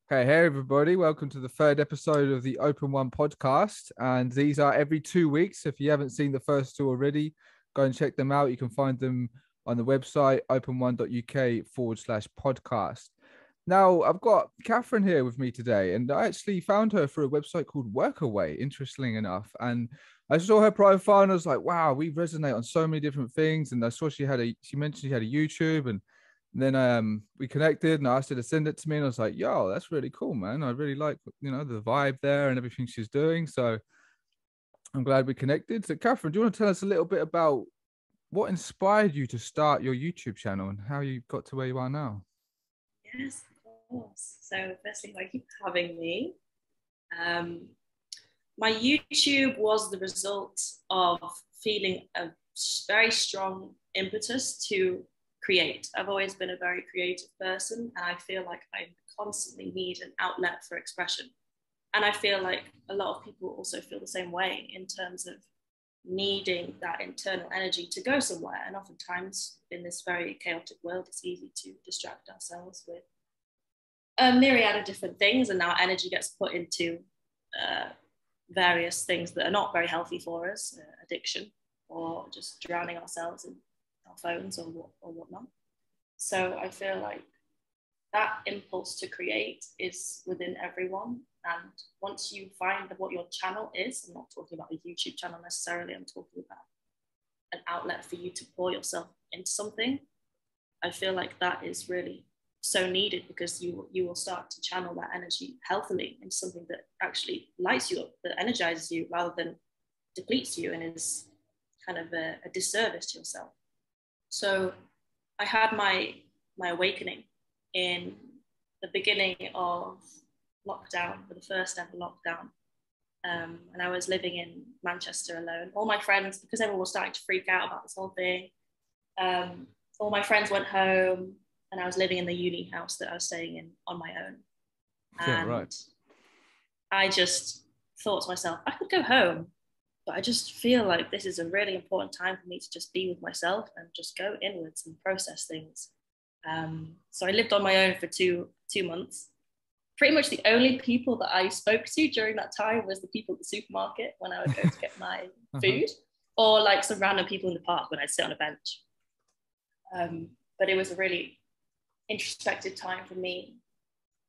Hey everybody, welcome to the third episode of the Open1 podcast. And these are every 2 weeks. If you haven't seen the first two already, go and check them out. You can find them on the website open1.uk/podcast. Now, I've got Kathryn here with me today, and I actually found her through a website called Workaway, interestingly enough. And I saw her profile and I was like, wow, we resonate on so many different things. And I saw she mentioned she had a YouTube, and then we connected and I asked her to send it to me, and I was like, yo, that's really cool, man. I really like, the vibe there and everything she's doing. So I'm glad we connected. So Kathryn, do you want to tell us a little bit about what inspired you to start your YouTube channel and how you got to where you are now? Yes, of course. So firstly, thank you for having me. My YouTube was the result of feeling a very strong impetus to create. I've always been a very creative person, and I feel like I constantly need an outlet for expression. And I feel like a lot of people also feel the same way in terms of needing that internal energy to go somewhere. And oftentimes in this very chaotic world, it's easy to distract ourselves with a myriad of different things, and our energy gets put into various things that are not very healthy for us, addiction, or just drowning ourselves in our phones or whatnot. So I feel like that impulse to create is within everyone. And once you find what your channel is, I'm not talking about a YouTube channel necessarily, I'm talking about an outlet for you to pour yourself into something. I feel like that is really so needed, because you will start to channel that energy healthily into something that actually lights you up, that energizes you rather than depletes you and is kind of a disservice to yourself. So I had my awakening in the beginning of lockdown, for the first ever lockdown. And I was living in Manchester alone. All my friends, because everyone was starting to freak out about this whole thing, all my friends went home, and I was living in the uni house that I was staying in on my own. And right. I just thought to myself, I could go home, but I just feel like this is a really important time for me to just be with myself and just go inwards and process things. So I lived on my own for two months. Pretty much the only people that I spoke to during that time was the people at the supermarket when I would go to get my food, or like some random people in the park when I'd sit on a bench. But it was a really introspective time for me,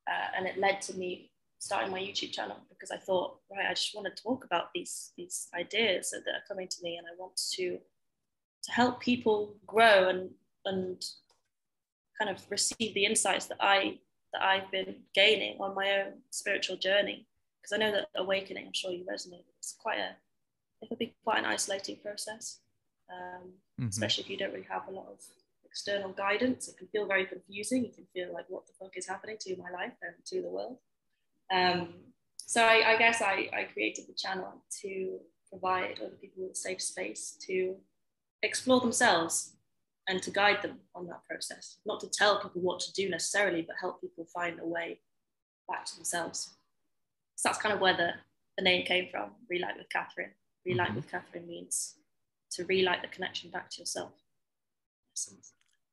and it led to me starting my YouTube channel, because I thought, right, I just want to talk about these ideas that are coming to me, and I want to help people grow and kind of receive the insights that I've been gaining on my own spiritual journey. Because I know that awakening, I'm sure you resonate, it can be quite an isolating process, especially if you don't really have a lot of external guidance. It can feel very confusing. You can feel like, what the fuck is happening to my life and to the world? So I guess I created the channel to provide other people with a safe space to explore themselves and to guide them on that process. Not to tell people what to do necessarily, but help people find a way back to themselves. So that's kind of where the name came from, Relight with Kathryn. Relight with Kathryn means to relight the connection back to yourself.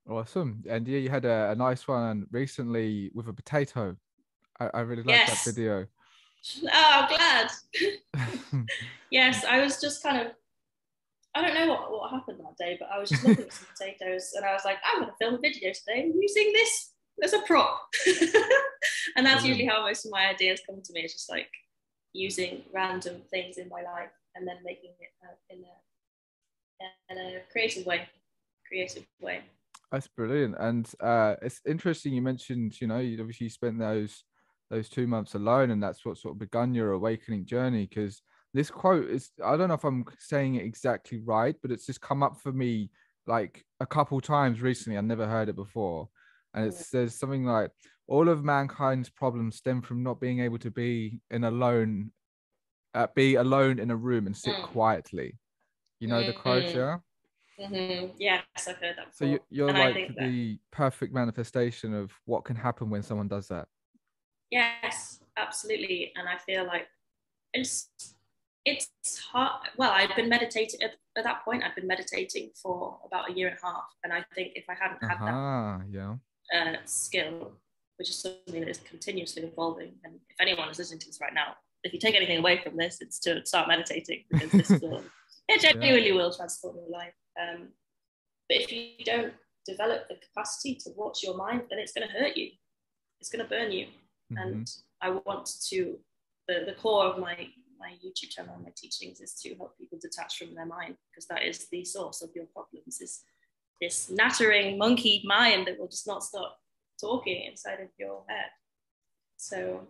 Awesome. And yeah, you had a nice one recently with a potato. I really liked that video. Oh, I'm glad. Yes, I was just kind of, I don't know what happened that day, but I was just looking at some potatoes and I was like, I'm going to film a video today using this as a prop. And that's usually how most of my ideas come to me. It's just like using random things in my life and then making it in a creative way. That's brilliant. And it's interesting you mentioned, you obviously spent those 2 months alone, and that's what sort of begun your awakening journey. Because this quote is, I don't know if I'm saying it exactly right, but it's just come up for me like a couple times recently. I never heard it before. And it says something like, all of mankind's problems stem from not being able to be alone in a room and sit quietly. You know the quote, yeah? Yes, I've heard that before. So you're like the perfect manifestation of what can happen when someone does that. Yes, absolutely. And I feel like it's hard. Well, I've been meditating at that point. I've been meditating for about 1.5 years, and I think if I hadn't had that skill, which is something that is continuously evolving. And if anyone is listening to this right now, if you take anything away from this, it's to start meditating, because this will, it genuinely will transform your life. But if you don't develop the capacity to watch your mind, then it's going to hurt you. It's going to burn you. And I want to, the core of my YouTube channel and my teachings is to help people detach from their mind, because that is the source of your problems, is this nattering monkey mind that will just not stop talking inside of your head. So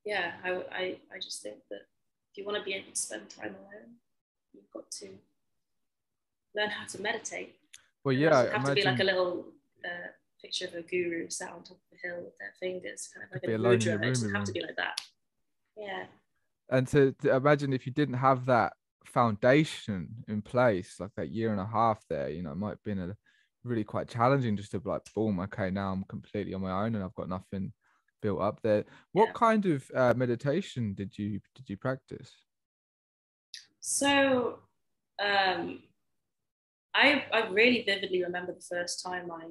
yeah, I just think that if you want to be able to spend time alone, you've got to learn how to meditate. Well, it yeah, doesn't have to be like a little picture of a guru sat on top of a hill with their fingers, kind of like a mudra. It doesn't have to be like that. Yeah. And to imagine if you didn't have that foundation in place, like that year and a half there, you know, it might have been really quite challenging just to be like, boom, okay, now I'm completely on my own and I've got nothing built up there. What kind of meditation did you practice? So I really vividly remember the first time I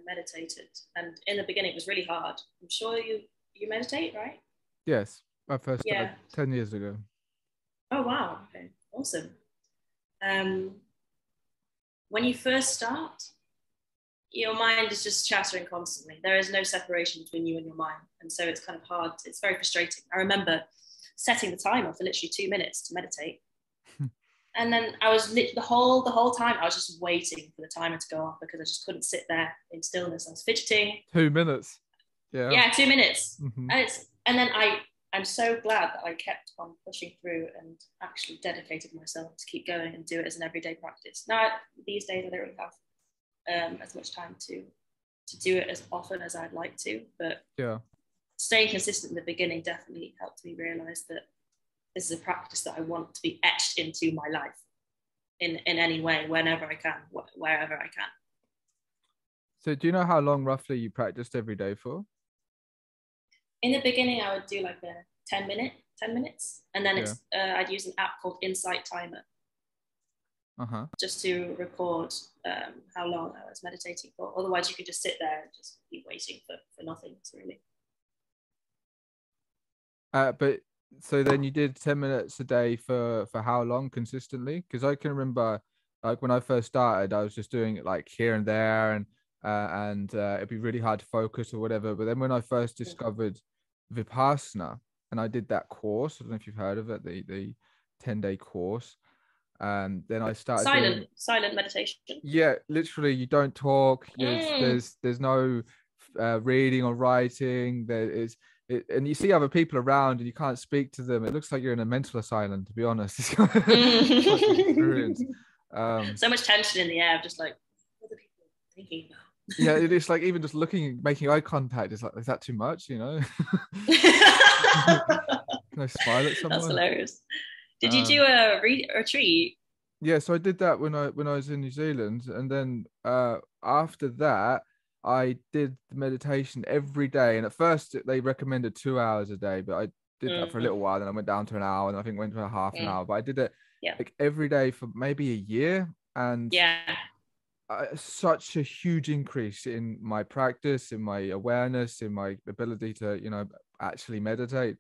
meditated, and in the beginning it was really hard. I'm sure you meditate, right? Yes, I first started 10 years ago. Oh wow, okay, awesome. When you first start, your mind is just chattering constantly. There is no separation between you and your mind, and so it's kind of hard. It's very frustrating. I remember setting the timer for literally 2 minutes to meditate. And then I was the whole time I was just waiting for the timer to go off, because I just couldn't sit there in stillness. I was fidgeting. 2 minutes. Yeah, 2 minutes. And then I'm so glad that I kept on pushing through and actually dedicated myself to keep going and do it as an everyday practice. Now, these days I don't really have as much time to do it as often as I'd like to, but staying consistent in the beginning definitely helped me realize that this is a practice that I want to be etched into my life in any way, whenever I can, wherever I can. So do you know how long roughly you practiced every day for? In the beginning, I would do like a 10 minutes. And then I'd use an app called Insight Timer. Just to record how long I was meditating for. Otherwise, you could just sit there and just keep waiting for nothing, really. But so then you did 10 minutes a day for how long consistently? Because I can remember, like when I first started, I was just doing it like here and there, and it'd be really hard to focus or whatever. But then when I first discovered Vipassana, and I did that course, I don't know if you've heard of it, the 10-day course. Then I started silent meditation. Yeah, literally, you don't talk. There's no reading or writing. There is. And you see other people around and you can't speak to them. It looks like you're in a mental asylum, to be honest. It's quite an experience. So much tension in the air, just like, what are people thinking about? Yeah, it's like even just looking, making eye contact is like, is that too much, you know? Can I smile at someone? That's hilarious. Did you do a retreat? Yeah, so I did that when I was in New Zealand, and then after that, I did the meditation every day. And at first they recommended 2 hours a day, but I did that for a little while. Then I went down to an hour, and I think went to a half an hour. But I did it like every day for maybe a year, and such a huge increase in my practice, in my awareness, in my ability to, you know, actually meditate.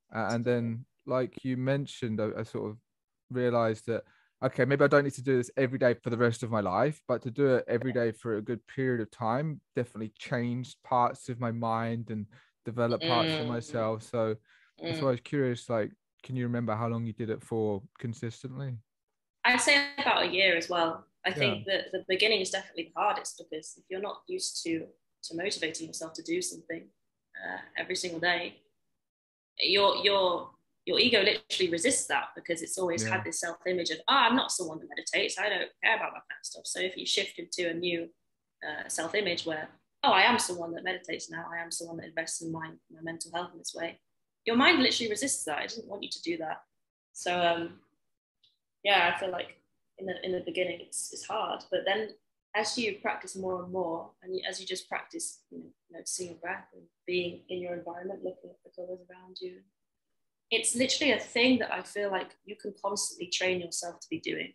And then, like you mentioned, I sort of realized that, okay, maybe I don't need to do this every day for the rest of my life, but to do it every day for a good period of time definitely changed parts of my mind and developed parts of myself. So that's why I was curious, like, can you remember how long you did it for consistently? I'd say about a year as well. I think that the beginning is definitely the hardest, because if you're not used to motivating yourself to do something every single day, your ego literally resists that, because it's always had this self-image of, I'm not someone that meditates, I don't care about that kind of stuff. So if you shift into a new self-image where, I am someone that meditates now, I am someone that invests in my mental health in this way, your mind literally resists that. It doesn't want you to do that. So I feel like in the beginning it's hard, but then as you practice more and more, and as you just practice, noticing your breath and being in your environment, looking at the colors around you, it's literally a thing that I feel like you can constantly train yourself to be doing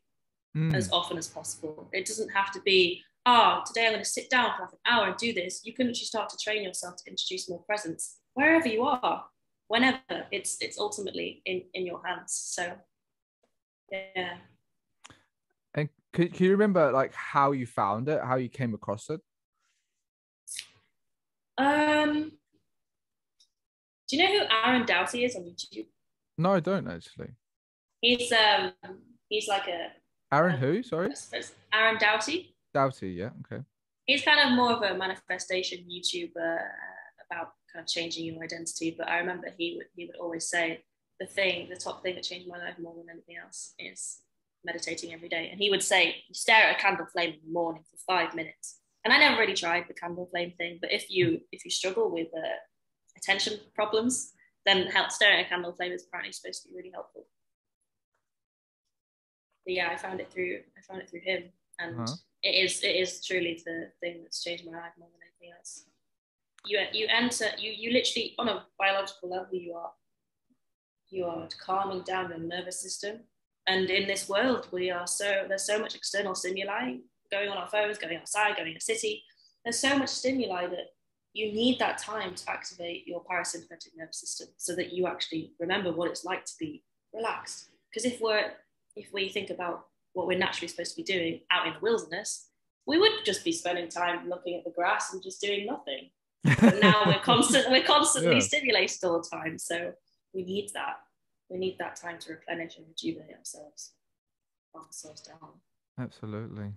as often as possible. It doesn't have to be, oh, today I'm going to sit down for like an hour and do this. You can literally start to train yourself to introduce more presence wherever you are, whenever. It's ultimately in your hands. So yeah. And can you remember like how you found it, how you came across it? Do you know who Aaron Doughty is on YouTube? No, I don't actually. He's like Aaron who? Sorry? Aaron Doughty. Doughty, yeah, okay. He's kind of more of a manifestation YouTuber about kind of changing your identity. But I remember he would always say the top thing that changed my life more than anything else is meditating every day. And he would say, you stare at a candle flame in the morning for 5 minutes. And I never really tried the candle flame thing, but if you struggle with attention problems, then staring at a candle flame is apparently supposed to be really helpful. But yeah, I found it through him, and it is truly the thing that's changed my life more than anything else. You literally, on a biological level, you are calming down your nervous system. And in this world, there's so much external stimuli going on our phones, going outside, going in a city. There's so much stimuli that you need that time to activate your parasympathetic nervous system so that you actually remember what it's like to be relaxed. Because if we think about what we're naturally supposed to be doing out in the wilderness, we would just be spending time looking at the grass and just doing nothing. But now we're constantly stimulated all the time. So we need that. We need that time to replenish and rejuvenate ourselves, calm ourselves down. Absolutely.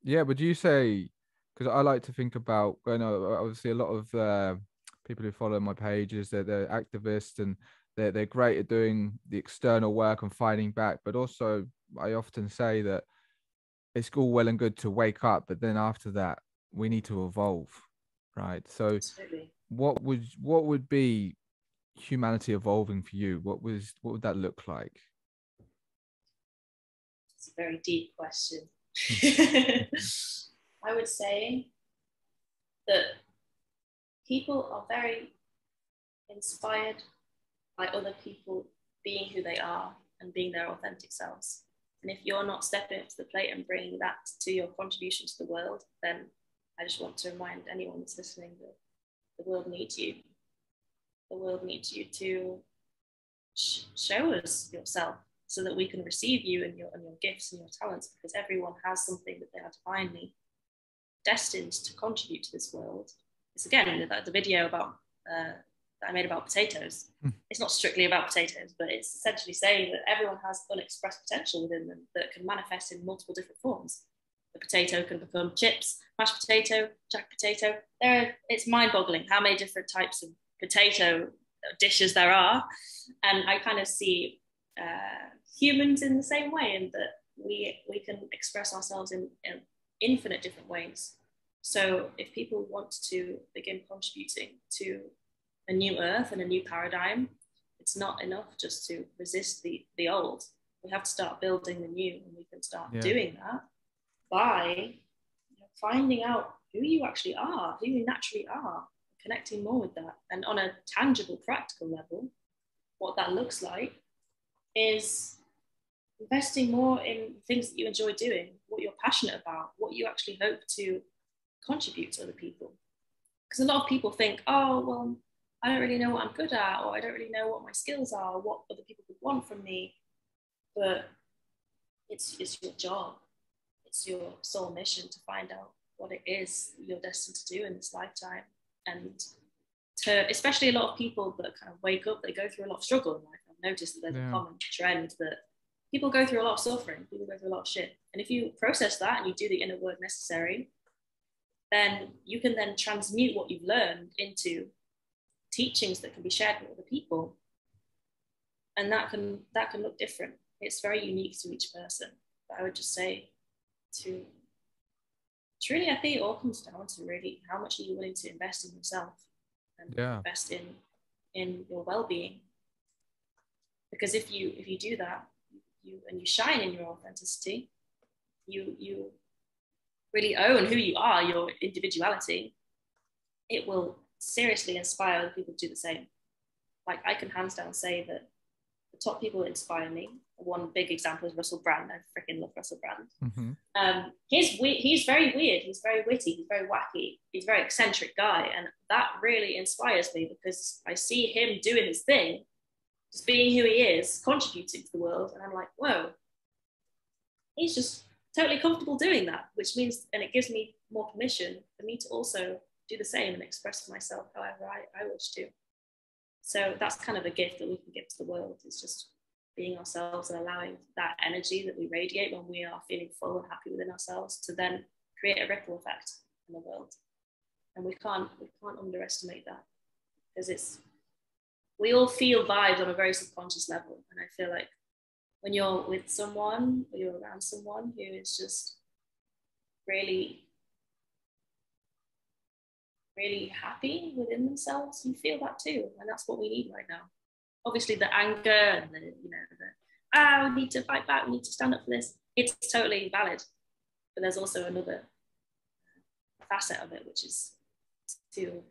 Yeah, would you say, because I like to think about, I know obviously a lot of people who follow my pages, they're activists and they're great at doing the external work and fighting back, but also I often say that it's all well and good to wake up, but then after that we need to evolve, right? So absolutely. what would be humanity evolving for you? What would that look like? It's a very deep question. I would say that people are very inspired by other people being who they are and being their authentic selves. And if you're not stepping up to the plate and bringing that to your contribution to the world, then I just want to remind anyone that's listening that the world needs you. The world needs you to show us yourself so that we can receive you and your gifts and your talents, because everyone has something that they are divinely destined to contribute to this world. It's again the video about that I made about potatoes. It's not strictly about potatoes, but it's essentially saying that everyone has unexpressed potential within them that can manifest in multiple different forms. The potato can become chips, mashed potato, jack potato. It's mind-boggling how many different types of potato dishes there are. And I kind of see humans in the same way, in that we can express ourselves in infinite different ways. So if people want to begin contributing to a new earth and a new paradigm, it's not enough just to resist the old. We have to start building the new, and we can start doing that by finding out who you actually are, who you naturally are, connecting more with that. And on a tangible, practical level, what that looks like is investing more in things that you enjoy doing, what you're passionate about, what you actually hope to contribute to other people. Because a lot of people think, oh, well, I don't really know what I'm good at, or I don't really know what my skills are, or what other people would want from me. But it's your job. It's your soul mission to find out what it is you're destined to do in this lifetime. And especially a lot of people that kind of wake up, they go through a lot of struggle in life. I've noticed that there's a common trend that people go through a lot of suffering, people go through a lot of shit. And if you process that and you do the inner work necessary, then you can then transmute what you've learned into teachings that can be shared with other people. And that can look different. It's very unique to each person. But I would just say truly, I think it all comes down to really how much are you willing to invest in yourself and invest in your well-being. Because if you do that, you shine in your authenticity, you really own who you are, your individuality, it will seriously inspire other people to do the same. Like, I can hands down say that the top people that inspire me. One big example is Russell Brand. I freaking love Russell Brand. He's very weird. He's very witty. He's very wacky. He's a very eccentric guy. And that really inspires me because I see him doing his thing, just being who he is, contributing to the world. And I'm like, whoa, he's just totally comfortable doing that, which means, and it gives me more permission for me to also do the same and express myself however I wish to. So that's kind of a gift that we can give to the world, is just being ourselves and allowing that energy that we radiate when we are feeling full and happy within ourselves to then create a ripple effect in the world. And we can't underestimate that, because we all feel vibes on a very subconscious level. And I feel like when you're with someone or you're around someone who is just really, really happy within themselves, you feel that too. And that's what we need right now. Obviously the anger and we need to fight back, we need to stand up for this, it's totally valid. But there's also another facet of it, which is to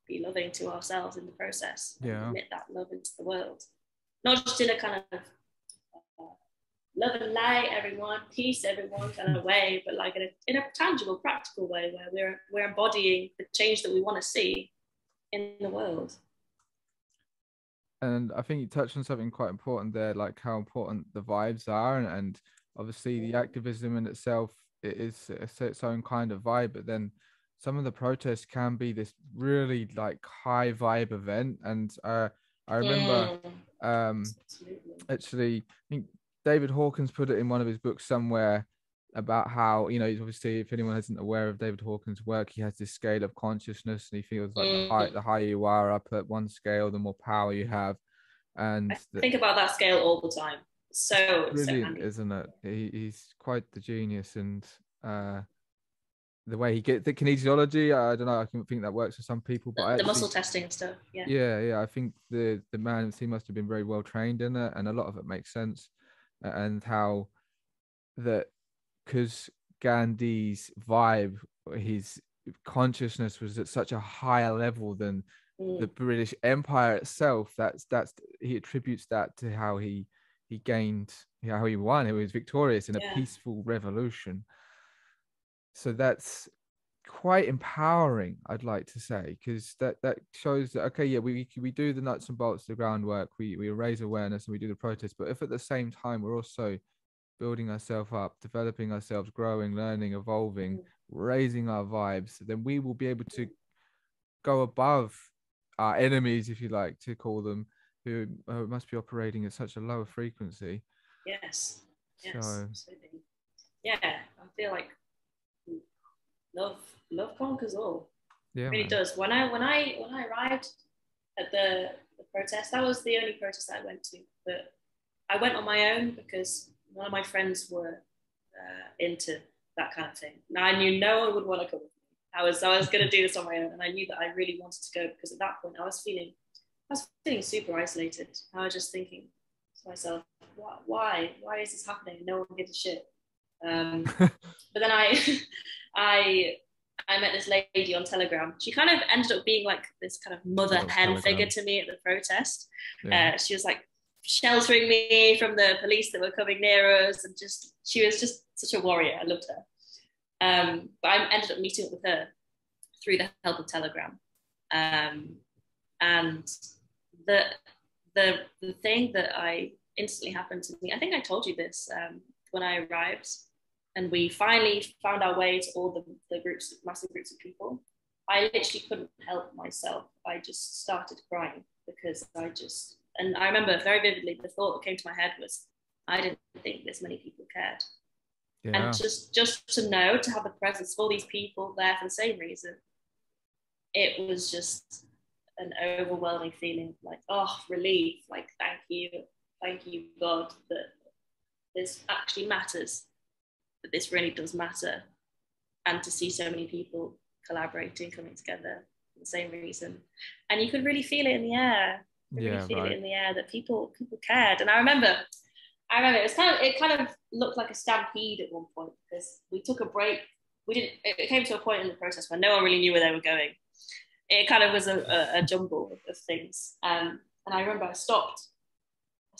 be loving to ourselves in the process, and admit that love into the world. Not just in a kind of love and light everyone, peace everyone kind of way, but like in a tangible, practical way where we're embodying the change that we want to see in the world. And I think you touched on something quite important there, like how important the vibes are, and obviously the activism in itself, it is its own kind of vibe, but then some of the protests can be this really like high vibe event. And I remember actually, I think David Hawkins put it in one of his books somewhere about how, you know, obviously if anyone isn't aware of David Hawkins' work, he has this scale of consciousness, and he feels like the higher you are up at one scale, the more power you have. And I think about that scale all the time. So brilliant, isn't it? He's quite the genius. And the way he gets the kinesiology, I don't know, I can think that works for some people, but the muscle testing stuff, I think the man, he must have been very well trained in it, and a lot of it makes sense. And how that, because Gandhi's vibe, his consciousness was at such a higher level than the British Empire itself, that's he attributes that to how he gained, how he won, he was victorious in a peaceful revolution. So that's quite empowering, I'd like to say, because that shows that, okay, we do the nuts and bolts, the groundwork, we raise awareness and we do the protest, but if at the same time we're also building ourselves up, developing ourselves, growing, learning, evolving, raising our vibes, then we will be able to go above our enemies, if you like to call them, who must be operating at such a lower frequency. Yes, so absolutely. I feel like love conquers all. It really does. When I arrived at the protest, that was the only protest that I went to, but I went on my own because none of my friends were into that kind of thing. Now I knew no one would want to come with me. I was going to do this on my own, and I knew that I really wanted to go because at that point I was feeling super isolated. I was just thinking to myself, why is this happening? No one gives a shit. But then I met this lady on Telegram. She kind of ended up being like this kind of mother hen figure to me at the protest. She was like sheltering me from the police that were coming near us, and she was just such a warrior. I loved her. But I ended up meeting up with her through the help of Telegram. And the thing that instantly happened to me, I think I told you this when I arrived, and we finally found our way to all the groups, massive groups of people. I literally couldn't help myself. I just started crying because and I remember very vividly the thought that came to my head was, I didn't think this many people cared. And just to know, to have the presence of all these people there for the same reason, it was just an overwhelming feeling, like, relief, like, thank you God, that this actually matters, that this really does matter, and to see so many people collaborating, coming together for the same reason. And you could really feel it in the air. It in the air that people cared. And I remember it kind of looked like a stampede at one point, because we took a break. It came to a point in the process where no one really knew where they were going. It kind of was a jumble of things. And I remember I stopped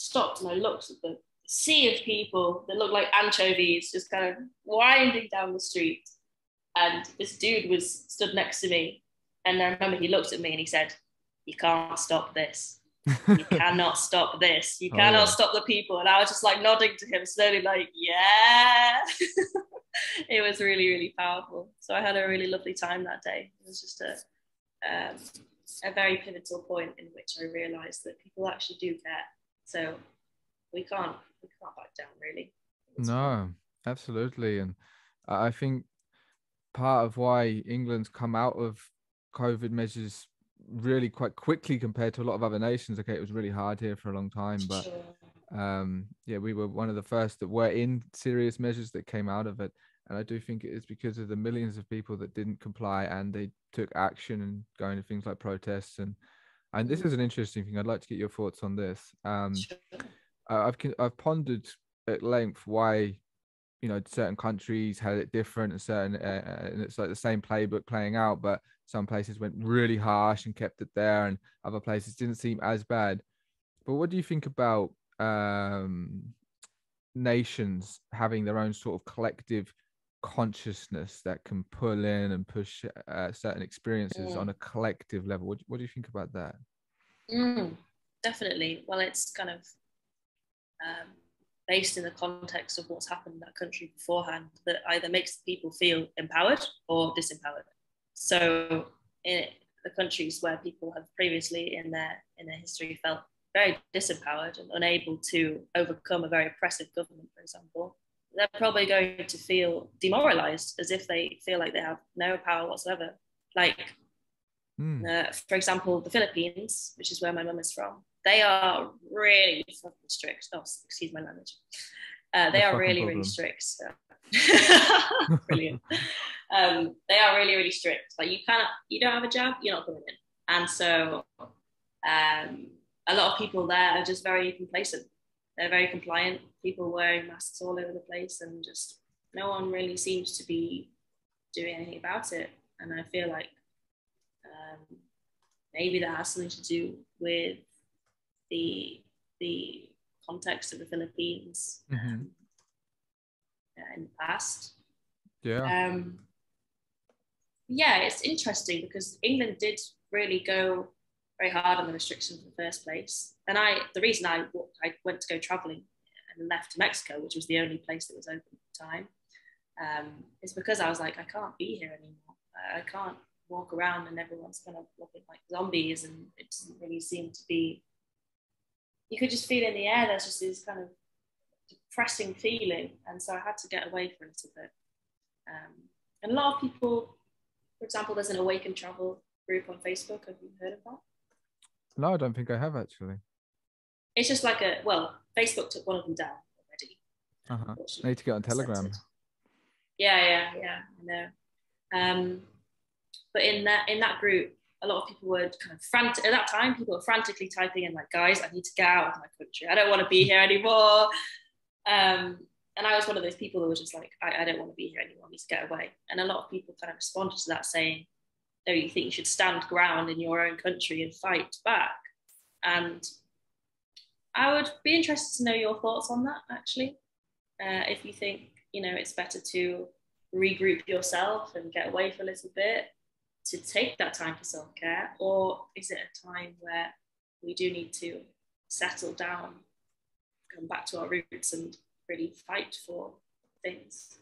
stopped and I looked at the sea of people that looked like anchovies just kind of winding down the street. And this dude was stood next to me. And I remember he looked at me and he said, "You can't stop this. You cannot stop this. You cannot stop the people." And I was just like nodding to him slowly, like, yeah. It was really, really powerful. So I had a really lovely time that day. It was just a very pivotal point in which I realized that people actually do care. So we can't back down, really. No, absolutely. And I think part of why England's come out of COVID measures really quite quickly compared to a lot of other nations. Okay, it was really hard here for a long time, but yeah, we were one of the first that were in serious measures that came out of it. And I do think it is because of the millions of people that didn't comply and they took action and going to things like protests. And this is an interesting thing. I'd like to get your thoughts on this. I've pondered at length why, you know, certain countries had it different and certain and it's like the same playbook playing out, but some places went really harsh and kept it there and other places didn't seem as bad. But what do you think about nations having their own sort of collective consciousness that can pull in and push certain experiences on a collective level? What do you think about that? Definitely. Well, it's kind of based in the context of what's happened in that country beforehand that either makes people feel empowered or disempowered. So in the countries where people have previously in their history felt very disempowered and unable to overcome a very oppressive government, for example, they're probably going to feel demoralized, as if they feel like they have no power whatsoever. Like, for example, the Philippines, which is where my mum is from, they are really fucking strict. Oh, excuse my language. They are really, really strict. Brilliant. They are really, really strict. Like, you don't have a jab, you're not coming in. And so a lot of people there are just very complacent. They're very compliant. People wearing masks all over the place, and just no one really seems to be doing anything about it. And I feel like maybe that has something to do with the context of the Philippines in the past. Yeah, it's interesting because England did really go very hard on the restrictions in the first place. And the reason I went to go traveling and left Mexico, which was the only place that was open at the time, is because I was like, I can't be here anymore. I can't walk around and everyone's kind of looking like zombies, and it doesn't really seem to be. You could just feel in the air there's just this kind of depressing feeling, and so I had to get away for a little bit. And a lot of people, for example, there's an Awaken Travel group on Facebook. Have you heard of that? No, I don't think I have, actually. It's just like Facebook took one of them down already. I need to get on Telegram. Yeah, I know. But in that group, a lot of people were kind of frantic. At that time, people were frantically typing in like, "Guys, I need to get out of my country. I don't want to be here anymore." And I was one of those people that was just like, I don't want to be here anymore. I need to get away. And a lot of people kind of responded to that saying, "No, you think you should stand ground in your own country and fight back." And I would be interested to know your thoughts on that, actually. If you think, it's better to regroup yourself and get away for a little bit, to take that time for self-care, or is it a time where we do need to settle down, come back to our roots and really fight for things?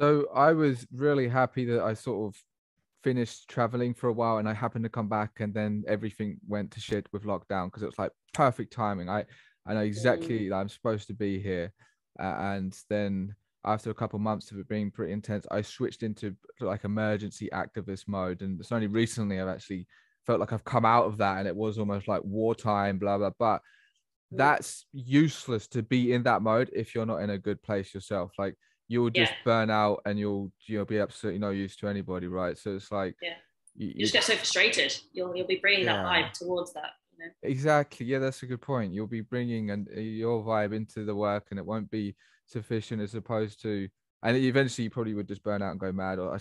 So I was really happy that I sort of finished traveling for a while and I happened to come back, and then everything went to shit with lockdown, because it was like perfect timing. I know exactly that I'm supposed to be here, and then after a couple of months of it being pretty intense, I switched into like emergency activist mode, and it's only recently I've actually felt like I've come out of that, and it was almost like wartime, blah blah. But that's useless to be in that mode if you're not in a good place yourself. Like, you'll just burn out and you'll be absolutely no use to anybody, right? So it's like you just get so frustrated. You'll be bringing that vibe towards that. Exactly. Yeah, that's a good point. You'll be bringing your vibe into the work, and it won't be sufficient, as opposed to, and eventually you probably would just burn out and go mad. Or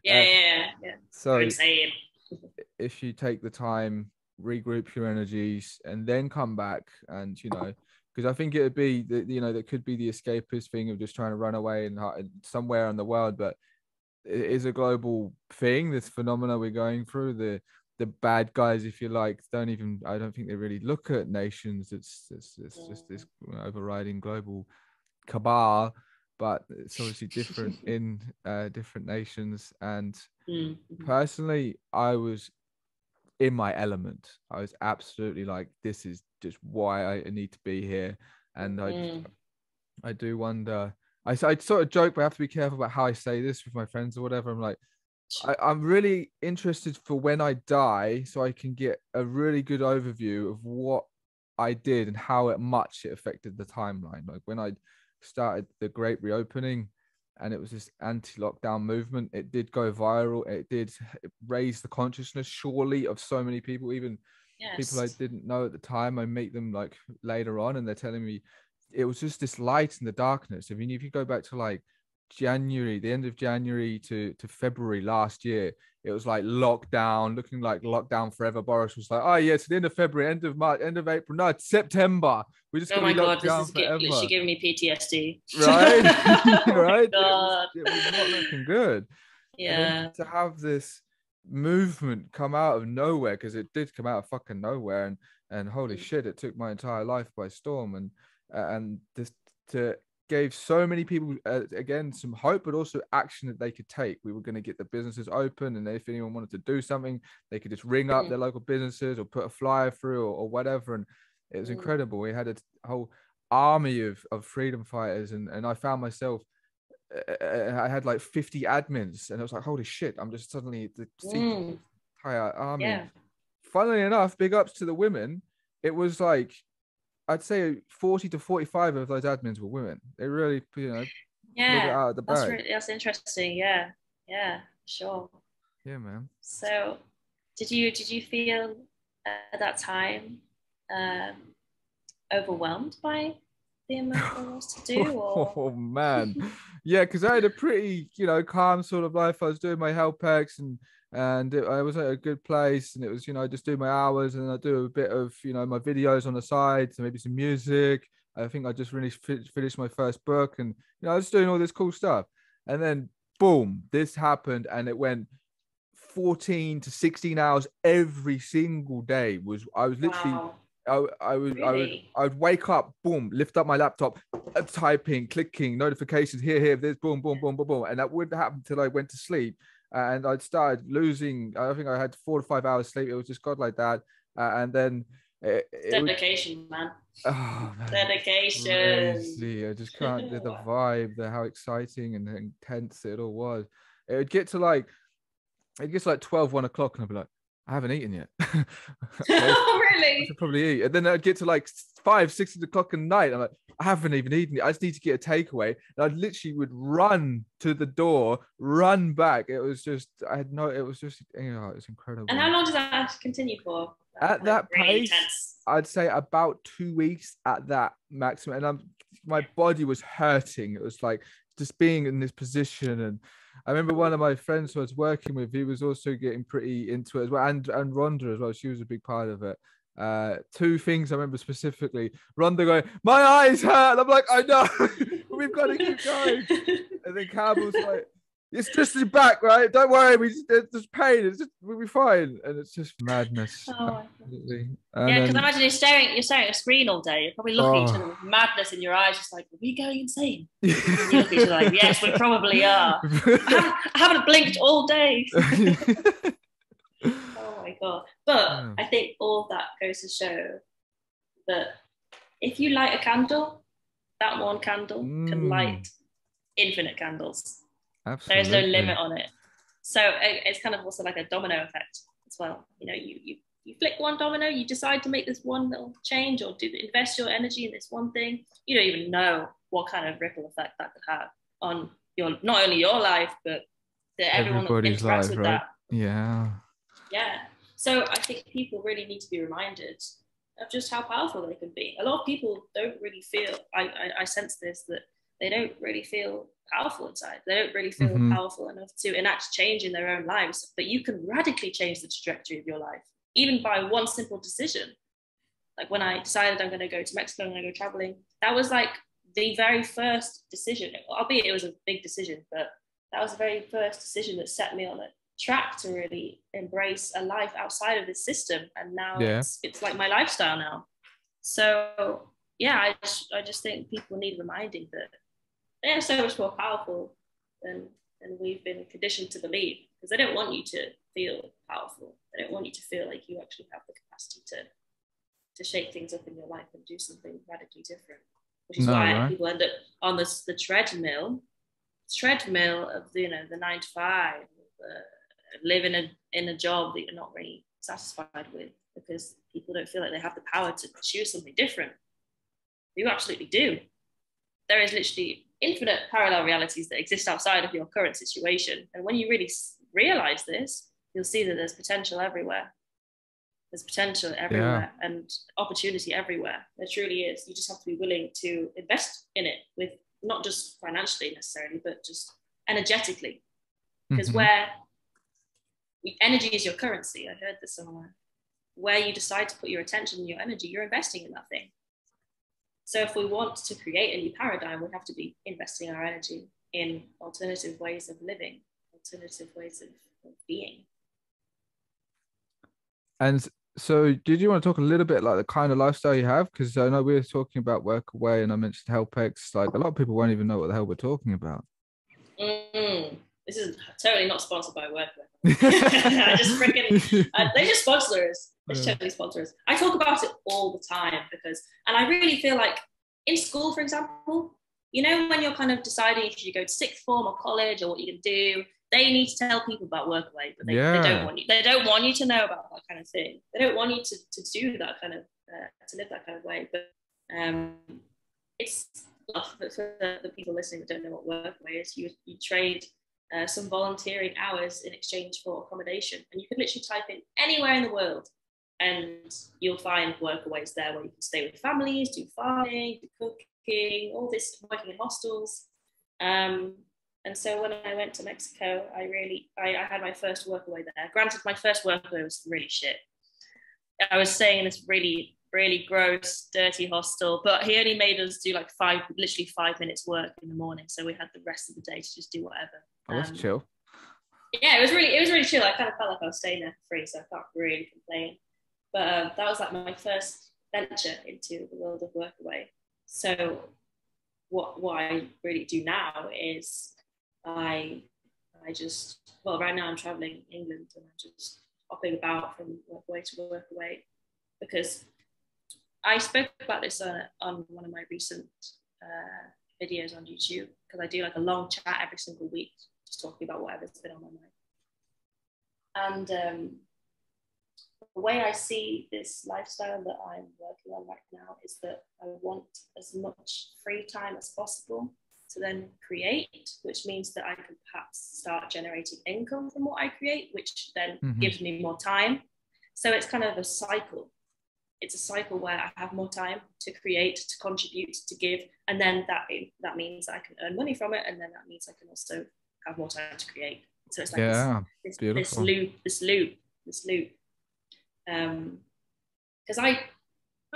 yeah. So insane. if you take the time regroup your energies, and then come back. And because I think it would be that could be the escapist thing of just trying to run away and somewhere in the world, but it is a global thing. This phenomena we're going through, the bad guys, if you like, I don't think they really look at nations. It's just this overriding global cabal, but it's obviously different in different nations. And personally, I was in my element. I was absolutely like, this is just why I need to be here. And I do wonder, I sort of joke, but I have to be careful about how I say this with my friends or whatever. I'm like, I'm really interested for when I die, so I can get a really good overview of what I did and how much it affected the timeline. Like when I started the Great Reopening, and it was this anti-lockdown movement, it did go viral. It did raise the consciousness, surely, of so many people, even people I didn't know at the time. I meet them like later on, and they're telling me it was just this light in the darkness. I mean, if you go back to like January, the end of January to February last year, it was like lockdown, looking like lockdown forever. Boris was like, oh yeah, it's the end of February, end of March, end of April. No, it's September. We're just gonna be locked down forever. Literally giving me PTSD. Right? Oh right? God. It was not looking good. Yeah. To have this movement come out of nowhere, because it did come out of fucking nowhere, and holy shit, it took my entire life by storm, and this gave so many people again some hope, but also action that they could take. We were going to get the businesses open, and if anyone wanted to do something, they could just ring up their local businesses or put a flyer through or whatever. And it was incredible. We had a whole army of freedom fighters, and I found myself, I had like 50 admins, and I was like, holy shit, I'm just suddenly the entire army. Yeah. Funnily enough, big ups to the women. It was like, I'd say 40 to 45 of those admins were women. They really, pulled it out of the bag. That's interesting. Yeah, sure. Yeah, man. So, did you feel at that time overwhelmed by the amount there was to do? Or? Oh man, yeah, because I had a pretty, calm sort of life. I was doing my help packs, and I was at a good place, and it was, I just do my hours, and I do a bit of, my videos on the side, so maybe some music. I think I just really finished my first book, and I was doing all this cool stuff, and then boom, this happened, and it went 14 to 16 hours every single day. I was literally. Wow. I would wake up, boom, lift up my laptop, typing, clicking, notifications here, this, boom, boom, boom, boom, boom, and that wouldn't happen till I went to sleep. And I'd started losing. I think I had 4 to 5 hours sleep. It was just God like that. And then dedication, man. Oh, man. Dedication. Crazy. I just can't get the vibe, how exciting and intense it all was. It would get to like, 12, 1 o'clock, and I'd be like, I haven't eaten yet. Oh, really? I should probably eat. And then I'd get to like 5, 6 o'clock at night. I'm like, I haven't even eaten it. I just need to get a takeaway. And I literally would run to the door, run back. It was just, it was incredible. And how long does that continue for? At that really pace, intense. I'd say about 2 weeks at that maximum. And my body was hurting. It was like just being in this position. And I remember one of my friends who I was working with, he was also getting pretty into it as well. And Rhonda as well. She was a big part of it. 2 things I remember specifically. Rhonda going, my eyes hurt. And I'm like, I know. We've got to keep going. And then Campbell's like, it's just your back, right? Don't worry. There's pain. We'll be fine. And it's just madness. Oh, absolutely. Yeah, because I imagine you're staring at a screen all day. You're probably looking at each other with madness in your eyes, just like, are we going insane? And you look at each other like, yes, we probably are. I haven't blinked all day. Oh my God. But I think all of that goes to show that if you light a candle, that one candle can light infinite candles. Absolutely. There is no limit on it. So it's kind of also like a domino effect as well. You flick one domino, you decide to make this one little change or invest your energy in this one thing. You don't even know what kind of ripple effect that could have on not only your life, but everyone that interacts with that. Yeah. Yeah. So I think people really need to be reminded of just how powerful they can be. A lot of people don't really feel, I sense this, that they don't really feel powerful inside. They don't really feel powerful enough to enact change in their own lives. But you can radically change the trajectory of your life even by one simple decision. Like when I decided I'm going to go to Mexico, I'm going to go traveling, that was like the very first decision, albeit it was a big decision, but that was the very first decision that set me on a track to really embrace a life outside of this system. And now it's like my lifestyle now. So yeah, I just think people need reminding that they are so much more powerful than we've been conditioned to believe, because they don't want you to feel powerful. They don't want you to feel like you actually have the capacity to shake things up in your life and do something radically different, which is why people end up on the treadmill of the 9 to 5, living in a job that you're not really satisfied with, because people don't feel like they have the power to choose something different. You absolutely do. There is literally infinite parallel realities that exist outside of your current situation. And when you really realize this, you'll see that there's potential everywhere. There's potential everywhere and opportunity everywhere. There truly is. You just have to be willing to invest in it, with not just financially necessarily, but just energetically. Because where energy is your currency, I heard this somewhere. Where you decide to put your attention and your energy, you're investing in that thing. So if we want to create a new paradigm, we have to be investing our energy in alternative ways of living, alternative ways of being. And so did you want to talk a little bit like the kind of lifestyle you have? Because I know we were talking about work away and I mentioned HelpX. Like a lot of people won't even know what the hell we're talking about. This is totally not sponsored by work. I just freaking, they just sponsor us. They totally sponsor us. I talk about it all the time and I really feel like in school, for example, when you're kind of deciding if you go to sixth form or college or what you can do, they need to tell people about workaway, but they don't want you. They don't want you to know about that kind of thing. They don't want you to do that kind of to live that kind of way. But it's for the people listening that don't know what workaway is. You trade some volunteering hours in exchange for accommodation, and you can literally type in anywhere in the world, and you'll find workaways there where you can stay with families, do farming, do cooking, all this, working in hostels. And so when I went to Mexico, I had my first workaway there. Granted, my first workaway was really shit. I was staying in this really, really gross, dirty hostel, but he only made us do like literally 5 minutes work in the morning. So we had the rest of the day to just do whatever. Oh, that's chill. Yeah, it was really chill. I kind of felt like I was staying there for free, so I can't really complain. But that was like my first venture into the world of workaway. So what I really do now is right now I'm traveling England and I'm just hopping about from workaway to workaway, because I spoke about this on one of my recent videos on YouTube, because I do like a long chat every single week, just talking about whatever's been on my mind. And the way I see this lifestyle that I'm working on right now is that I want as much free time as possible to then create, which means that I can perhaps start generating income from what I create, which then gives me more time. So it's kind of a cycle. It's a cycle where I have more time to create, to contribute, to give, and then that means I can earn money from it, and then that means I can also have more time to create. So it's like this loop. Because I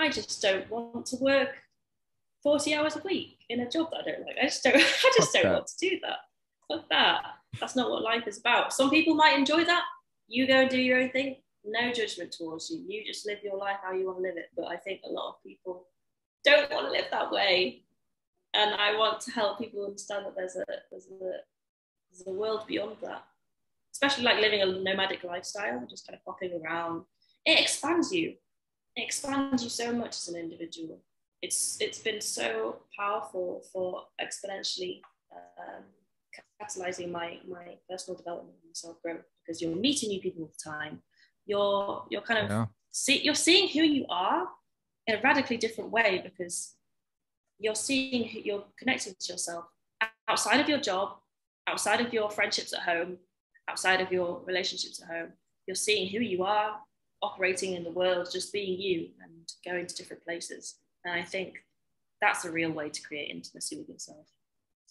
just don't want to work 40 hours a week in a job that I don't like. I just don't want to do that. Fuck that. That's not what life is about. Some people might enjoy that. You go and do your own thing. No judgment towards you. You just live your life how you want to live it. But I think a lot of people don't want to live that way. And I want to help people understand that there's a world beyond that. Especially like living a nomadic lifestyle, just kind of hopping around. It expands you. It expands you so much as an individual. It's been so powerful for exponentially catalyzing my personal development and self-growth, because you're meeting new people all the time. You're kind of you're seeing who you are in a radically different way, because you're connecting to yourself outside of your job, outside of your friendships at home, outside of your relationships at home. You're seeing who you are, operating in the world, just being you and going to different places. And I think that's a real way to create intimacy with yourself,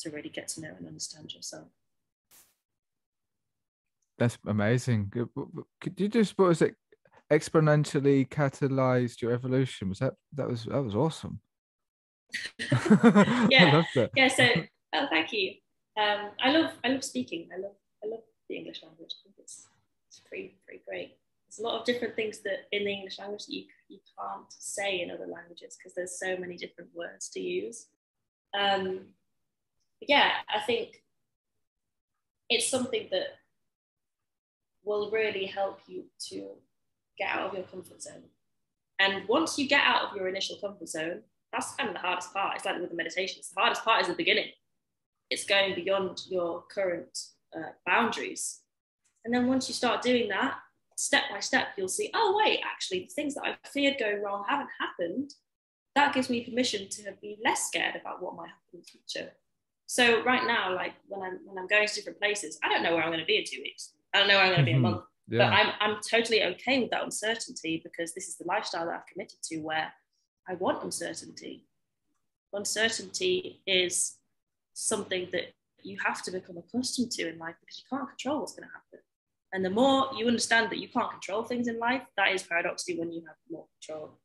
to really get to know and understand yourself. That's amazing. Could you just, what was it? exponentially catalyzed your evolution. Was that was awesome. I Yeah, love that. yeah. So, oh, thank you. I love speaking. I love the English language. I think it's pretty great. There's a lot of different things that in the English language that you can't say in other languages because there's so many different words to use. But yeah, I think it's something that will really help you to get out of your comfort zone. And once you get out of your initial comfort zone, that's kind of the hardest part. It's like with the meditations. The hardest part is the beginning. It's going beyond your current boundaries. And then once you start doing that, step by step, you'll see, oh, wait, actually, the things that I feared going wrong haven't happened. That gives me permission to be less scared about what might happen in the future. So right now, like when I'm going to different places, I don't know where I'm going to be in 2 weeks. I don't know where I'm going to be in a month. Yeah. But I'm totally okay with that uncertainty because this is the lifestyle that I've committed to where I want uncertainty. Uncertainty is something that you have to become accustomed to in life because you can't control what's going to happen. And the more you understand that you can't control things in life, that is paradoxically when you have more control,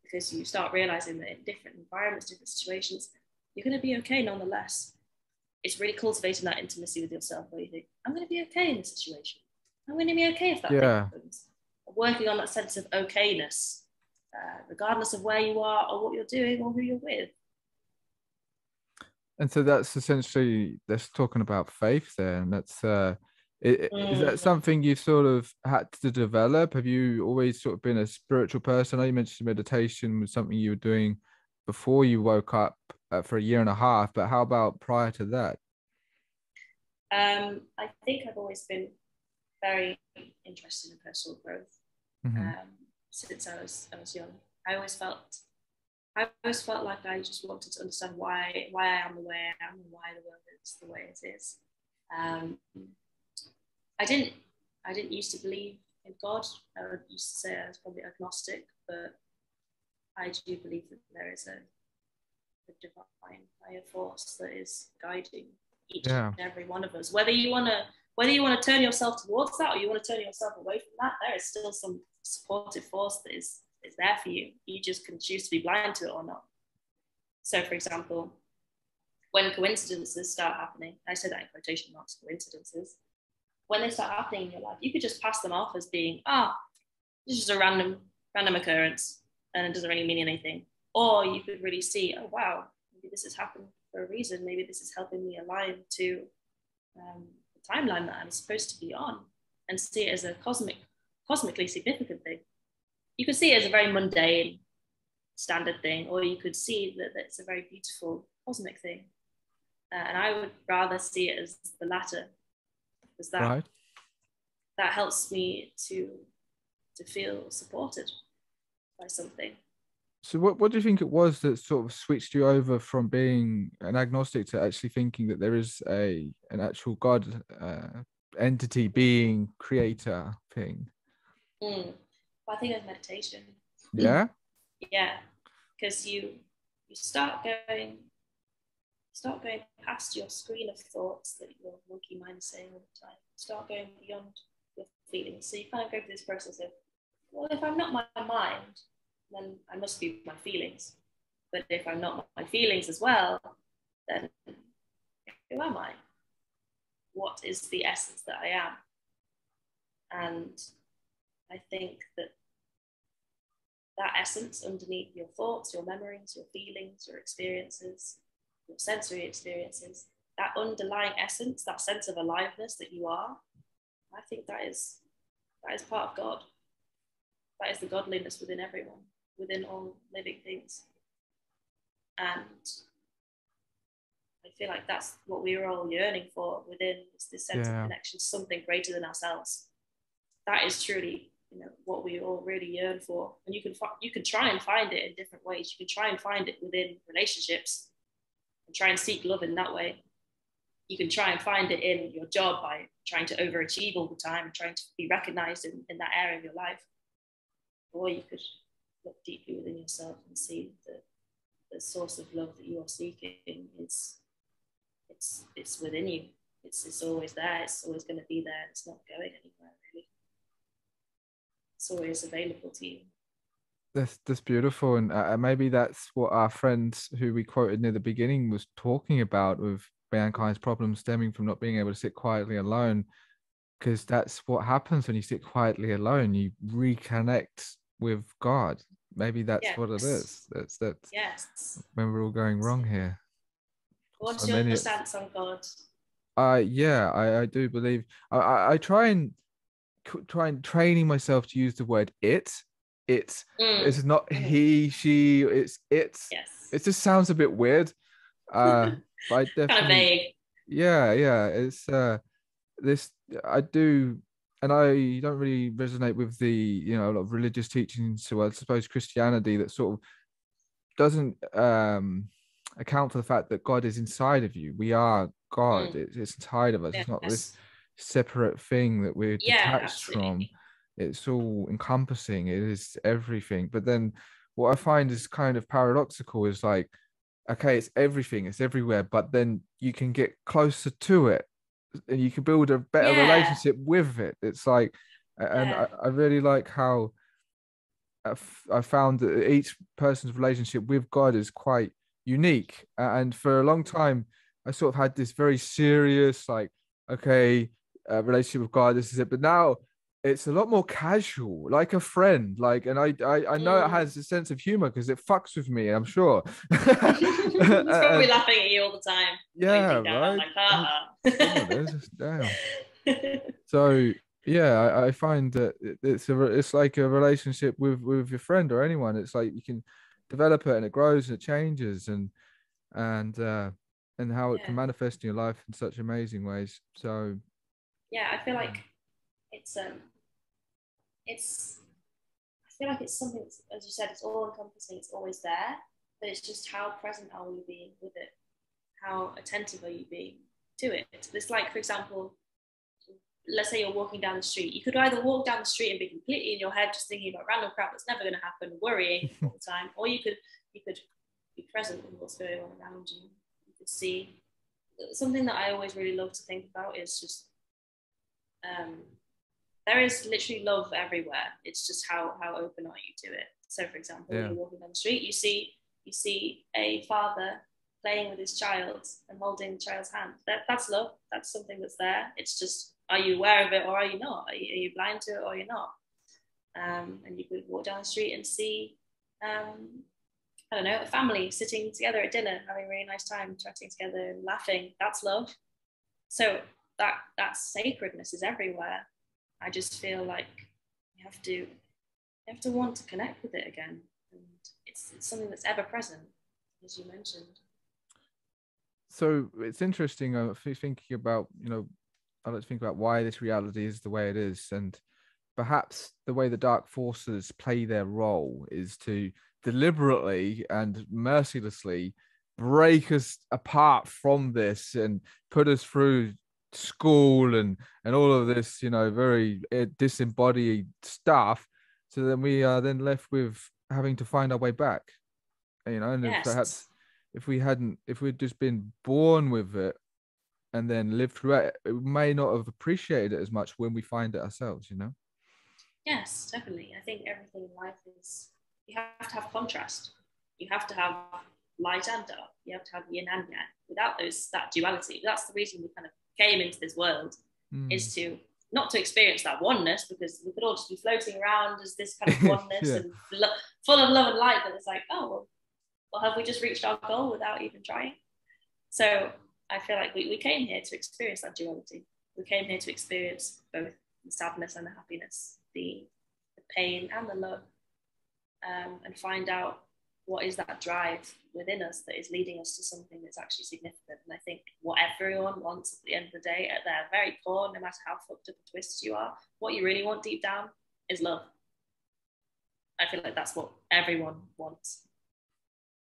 because you start realizing that in different environments, different situations, you're going to be okay nonetheless. It's really cultivating that intimacy with yourself where you think, I'm going to be okay in this situation. I'm going to be okay if that thing happens. Working on that sense of okayness, regardless of where you are or what you're doing or who you're with. And so that's essentially, that's talking about faith there. And that's, is that something you've sort of had to develop? Have you always sort of been a spiritual person? I know you mentioned meditation was something you were doing before you woke up for 1.5 years, but how about prior to that? I think I've always been very interested in personal growth since I was young. I always felt like I just wanted to understand why I am the way I am and why the world is the way it is. I didn't used to believe in God. I used to say I was probably agnostic, but I do believe that there is a divine higher force that is guiding each and every one of us. Whether you want to turn yourself towards that or you want to turn yourself away from that, there is still some supportive force that is there for you. You just can choose to be blind to it or not. So, for example, when coincidences start happening, I say that in quotation marks, coincidences, when they start happening in your life, you could just pass them off as being, this is a random occurrence and it doesn't really mean anything. Or you could really see, oh, wow, maybe this has happened for a reason. Maybe this is helping me align to the timeline that I'm supposed to be on, and see it as a cosmically significant thing. You could see it as a very mundane, standard thing, or you could see that it's a very beautiful cosmic thing. And I would rather see it as the latter, because that helps me to feel supported by something. So what do you think it was that sort of switched you over from being an agnostic to actually thinking that there is an actual God, entity, being, creator thing? Well, I think it's meditation. Yeah? Yeah, because you start going past your screen of thoughts that your monkey mind is saying all the time. Start going beyond your feelings. So you kind of go through this process of, well, if I'm not my mind, then I must be my feelings. But if I'm not my feelings as well, then who am I? What is the essence that I am? And I think that essence underneath your thoughts, your memories, your feelings, your experiences, your sensory experiences, that underlying essence, that sense of aliveness that you are, I think that is part of God. That is the godliness within everyone, within all living things. And I feel like that's what we were all yearning for within, this sense of connection to something greater than ourselves. That is truly, what we all really yearn for. And you can try and find it in different ways. You can try and find it within relationships and try and seek love in that way. You can try and find it in your job by trying to overachieve all the time and trying to be recognized in that area of your life. Or you could look deeply within yourself and see that the source of love that you are seeking is it's within you. It's always there. It's always going to be there. It's not going anywhere, really. it's always available to you. That's beautiful, and maybe that's what our friend who we quoted near the beginning was talking about, with mankind's problem stemming from not being able to sit quietly alone, because that's what happens when you sit quietly alone. You reconnect with God. Maybe that's what it is. That's yes. when we're all going wrong here. What's So your many. stance on God? Yeah, I do believe. I try and training myself to use the word it's not he, she, it's Yes. it just sounds a bit weird, but I definitely kind of vague. Yeah, it's this I do, and I don't really resonate with the, you know, a lot of religious teachings, so I suppose Christianity, that sort of doesn't account for the fact that God is inside of you. We are God. It's inside of us. It's not this separate thing that we're detached from. It's all encompassing. It is everything. But then what I find is kind of paradoxical is like, okay, it's everything, it's everywhere, but then you can get closer to it and you can build a better relationship with it. It's like, and I really like how I found that each person's relationship with God is quite unique. And for a long time, I sort of had this very serious, like, okay, relationship with God, this is it. But now it's a lot more casual, like a friend. Like, and I know it has a sense of humor because it fucks with me, I'm sure. It's probably laughing at you all the time. Yeah, right. Damn. So yeah, I find that it's like a relationship with your friend or anyone. It's like you can develop it and it grows and it changes, and how it can manifest in your life in such amazing ways. So yeah, I feel like it's I feel like it's something that's, as you said, it's all encompassing, it's always there, but it's just how present are we being with it? How attentive are you being to it? It's like, for example, let's say you're walking down the street. You could either walk down the street and be completely in your head, just thinking about random crap that's never going to happen, worrying all the time, or you could be present with what's going on around you. You could see. Something that I always really love to think about is just there is literally love everywhere. It's just how open are you to it. So, for example, when you're walking down the street, you see a father playing with his child and holding the child's hand. That's love. That's something that's there. It's just, are you aware of it or are you not? Are you blind to it or you're not? And you could walk down the street and see, I don't know, a family sitting together at dinner, having a really nice time, chatting together and laughing. That's love. So that sacredness is everywhere. I just feel like you have to want to connect with it again. And it's something that's ever present, as you mentioned. So it's interesting, thinking about, you know, I like to think about why this reality is the way it is. And perhaps the way the dark forces play their role is to deliberately and mercilessly break us apart from this and put us through school and all of this, you know, very disembodied stuff. So then we are then left with having to find our way back, you know, and perhaps if we'd just been born with it and then lived through it, we may not have appreciated it as much when we find it ourselves, you know? Yes, definitely. I think everything in life is, you have to have contrast. You have to have light and dark. You have to have yin and yang. Without that duality, that's the reason we kind of came into this world, is to not to experience that oneness, because we could all just be floating around as this kind of oneness and full of love and light, but it's like, oh, well, have we just reached our goal without even trying? So I feel like we came here to experience that duality. We came here to experience both the sadness and the happiness, the pain and the love, and find out what is that drive within us that is leading us to something that's actually significant. And I think what everyone wants at the end of the day, at their very core, no matter how fucked up and twisted you are, what you really want deep down is love. I feel like that's what everyone wants.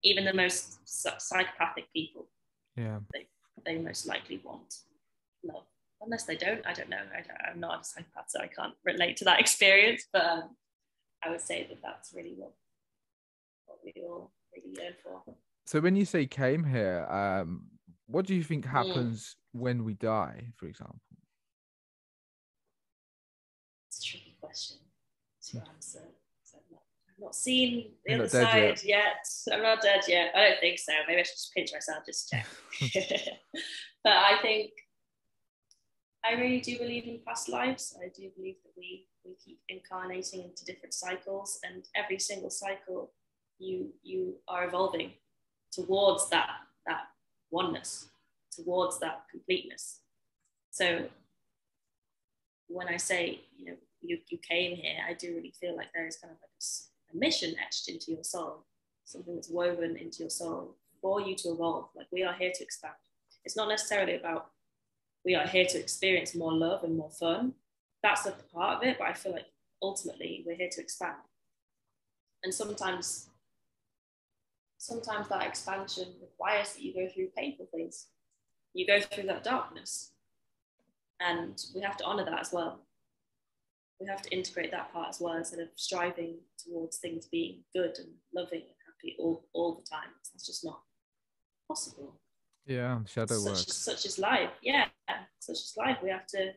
Even the most psychopathic people, they most likely want love. Unless they don't, I don't know. I'm not a psychopath, so I can't relate to that experience. But I would say that that's really what we all really yearn for. So when you say came here, what do you think happens when we die, for example? It's a tricky question. to answer. So I've not seen the You're other not dead side yet. I'm not dead yet. I don't think so. Maybe I should just pinch myself just to check. But I think I really do believe in past lives. I do believe that we keep incarnating into different cycles, and every single cycle you are evolving towards that oneness, towards that completeness. So when I say, you came here, I do really feel like there is kind of like a mission etched into your soul, something that's woven into your soul for you to evolve. Like, we are here to expand. It's not necessarily about we are here to experience more love and more fun. That's a part of it, but I feel like ultimately we're here to expand. And sometimes that expansion requires that you go through painful things. You go through that darkness. And we have to honor that as well. We have to integrate that part as well, instead of striving towards things being good and loving and happy all the time. That's just not possible. Yeah, shadow work. Such is life. Yeah, such is life. We have to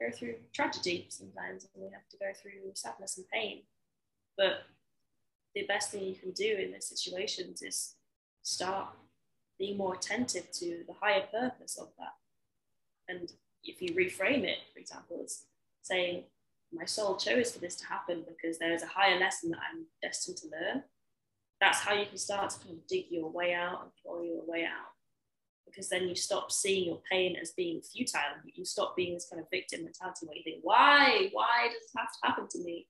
go through tragedy sometimes, and we have to go through sadness and pain. But the best thing you can do in those situations is start being more attentive to the higher purpose of that. And if you reframe it, for example, it's saying, my soul chose for this to happen because there is a higher lesson that I'm destined to learn. That's how you can start to kind of dig your way out and claw your way out. Because then you stop seeing your pain as being futile. You stop being this kind of victim mentality where you think, why does this have to happen to me?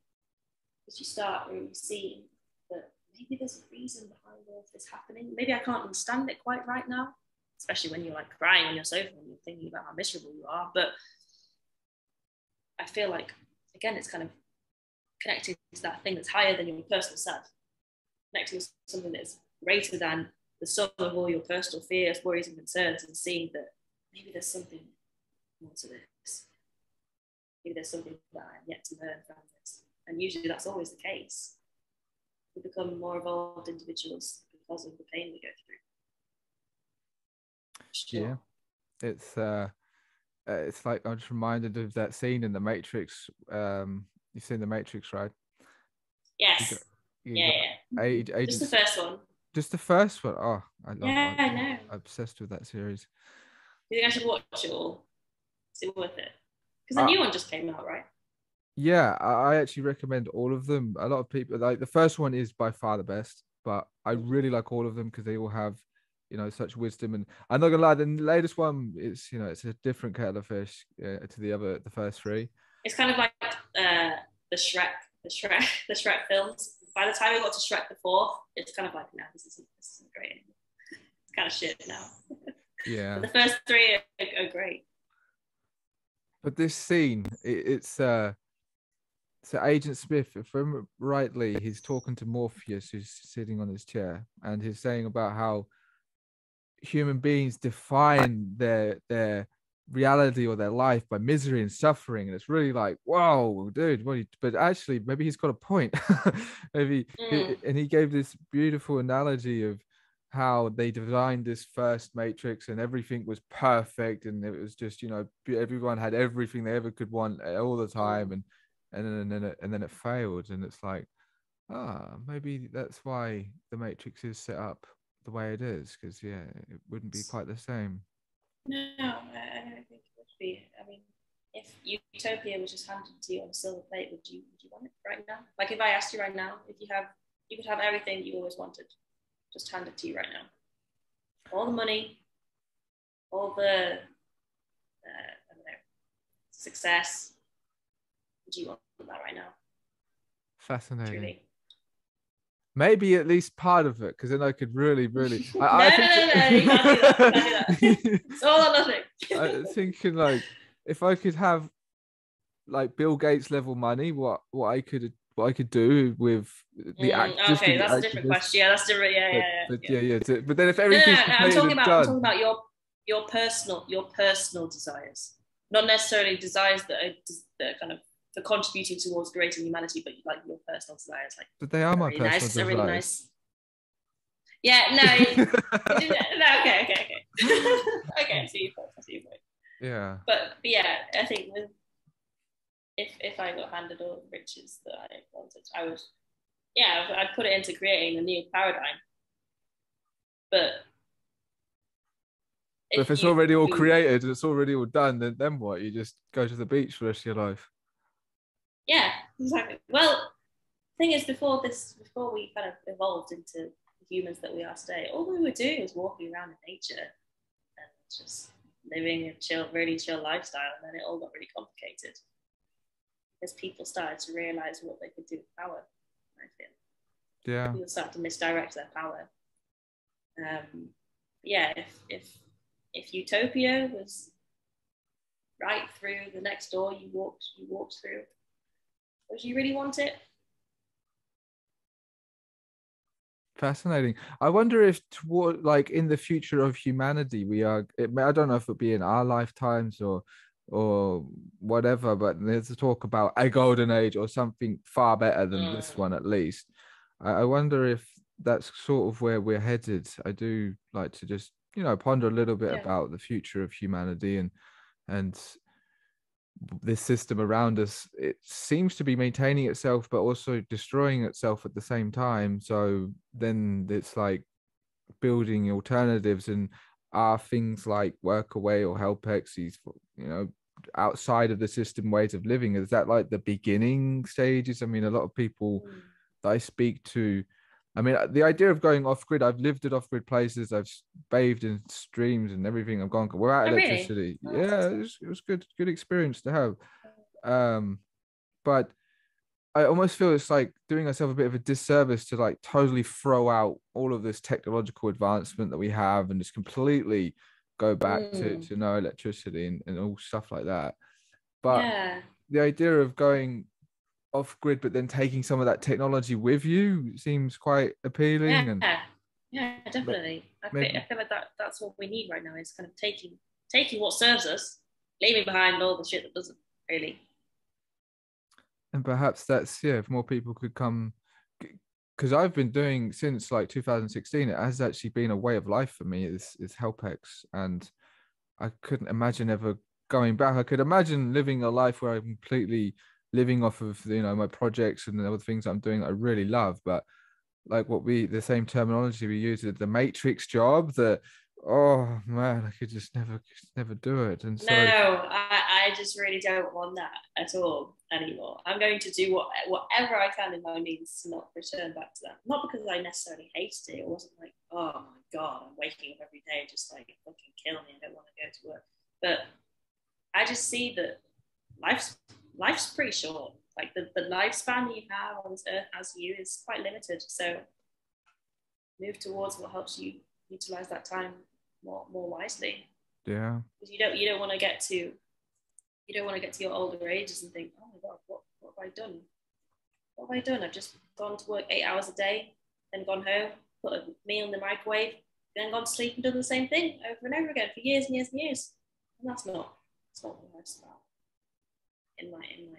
Because you start really seeing that maybe there's a reason behind all of this happening. Maybe I can't understand it quite right now, especially when you're like crying on your sofa and you're thinking about how miserable you are. But I feel like, again, it's kind of connecting to that thing that's higher than your personal self, connecting to something that's greater than the sum of all your personal fears, worries, and concerns, and seeing that maybe there's something more to this. Maybe there's something that I'm yet to learn from this. And usually that's always the case. We become more evolved individuals because of the pain we go through. Sure. Yeah, it's like, I'm just reminded of that scene in The Matrix. You've seen The Matrix, right? Yes. Just the first one. Just the first one. Oh, I love it. I know. I'm obsessed with that series. Do you think I should watch it all? Is it worth it? Because the new one just came out, right? Yeah, I actually recommend all of them. A lot of people, like, the first one is by far the best, but I really like all of them because they all have, such wisdom. And I'm not gonna lie, the latest one is, it's a different kettle of fish to the first three. It's kind of like the Shrek films. By the time we got to Shrek the fourth, it's kind of like, no, this isn't great anymore. It's kind of shit now. Yeah. But the first three are great. But this scene, it's so Agent Smith, if I remember rightly, he's talking to Morpheus, who's sitting on his chair, and he's saying about how human beings define their reality or their life by misery and suffering. And it's really like, whoa, dude, but actually maybe he's got a point. And he gave this beautiful analogy of how they designed this first Matrix and everything was perfect, and it was just, everyone had everything they ever could want all the time, and then it failed. And it's like, maybe that's why the Matrix is set up the way it is, because it wouldn't be quite the same. No, I don't think it would be. I mean, if Utopia was just handed to you on a silver plate, would you want it right now? Like, if I asked you right now, if you could have everything you always wanted, just hand it to you right now. All the money, all the I don't know, success. Would you want that right now? Fascinating. Truly. Maybe at least part of it, because then I could really. No, you can't do that. It's all or nothing. I'm thinking, like, if I could have like Bill Gates level money, what I could do with the okay, that's a different question. Yeah, that's different. Yeah. But then if everything's I'm talking about your personal desires, not necessarily desires that are kind of for contributing towards greater humanity, but like your personal desires, like. But they are my really personal desires. Really nice. Yeah. No. No. Okay. Okay. I see your point. Yeah. But yeah, I think if I got handed all the riches that I wanted, I'd put it into creating a new paradigm. But if it's already all created, it's already all done, then what? You just go to the beach for the rest of your life. Yeah, exactly. Well, thing is, before we kind of evolved into the humans that we are today, all we were doing was walking around in nature and just living a really chill lifestyle, and then it all got really complicated because people started to realize what they could do with power. I feel. Yeah. People started to misdirect their power. Yeah, if utopia was right through the next door you walked through, would you really want it? Fascinating. I wonder if toward like in the future of humanity, I don't know if it'll be in our lifetimes or whatever, but there's a talk about a golden age or something far better than this one at least. I wonder if that's sort of where we're headed. I do like to just, ponder a little bit about the future of humanity and this system around us. It seems to be maintaining itself but also destroying itself at the same time. So then it's like building alternatives, and are things like Workaway or HelpX, these outside of the system ways of living, is that like the beginning stages? I mean, a lot of people that I speak to, I mean, the idea of going off grid, I've lived at off grid places, I've bathed in streams and everything. I've gone without electricity. Really? Yeah, it was good experience to have. But I almost feel it's like doing ourselves a bit of a disservice to like totally throw out all of this technological advancement that we have and just completely go back to no electricity and all stuff like that. But the idea of going off grid but then taking some of that technology with you seems quite appealing. Yeah, definitely. I feel like that's what we need right now, is kind of taking what serves us, leaving behind all the shit that doesn't really. And perhaps that's, if more people could come, because I've been doing since like 2016, it has actually been a way of life for me, is HelpX, and I couldn't imagine ever going back. I could imagine living a life where I'm completely living off of my projects and the other things I'm doing that I really love, but like the same terminology we use, the matrix job, that oh man, I could just never do it. And so I just really don't want that at all anymore. I'm going to do whatever I can in my means to not return back to that. Not because I necessarily hated it. It wasn't like, oh my god, I'm waking up every day just like fucking kill me, I don't want to go to work. But I just see that life's pretty short. Like the lifespan you have on this earth as you is quite limited. So move towards what helps you utilize that time more wisely. Yeah. Because you don't want to get to your older ages and think, oh my god, what have I done? What have I done? I've just gone to work 8 hours a day, then gone home, put a meal in the microwave, then gone to sleep and done the same thing over and over again for years and years and years. And that's not what life's about, in my opinion.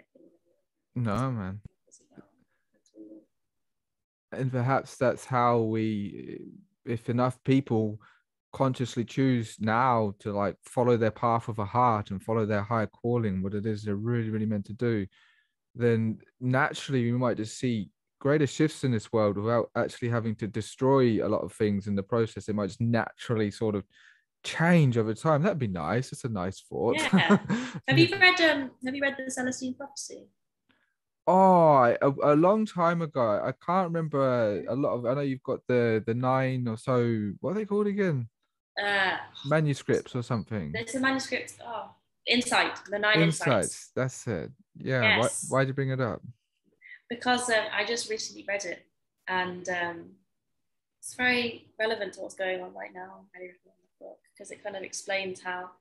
No, man. And perhaps that's how if enough people consciously choose now to like follow their path of a heart and follow their higher calling, what it is they're really, really meant to do, then naturally we might just see greater shifts in this world without actually having to destroy a lot of things in the process. They might just naturally sort of change over time. That'd be nice. It's a nice thought. Yeah. Have you read the Celestine Prophecy? Oh, a long time ago. I can't remember a lot of. I know you've got the 9 or so. What are they called again? Manuscripts or something. There's a manuscript. Oh, Insight. The 9 Insights. That's it. Yeah. Yes. Why did you bring it up? Because I just recently read it, and it's very relevant to what's going on right now. Because it kind of explains how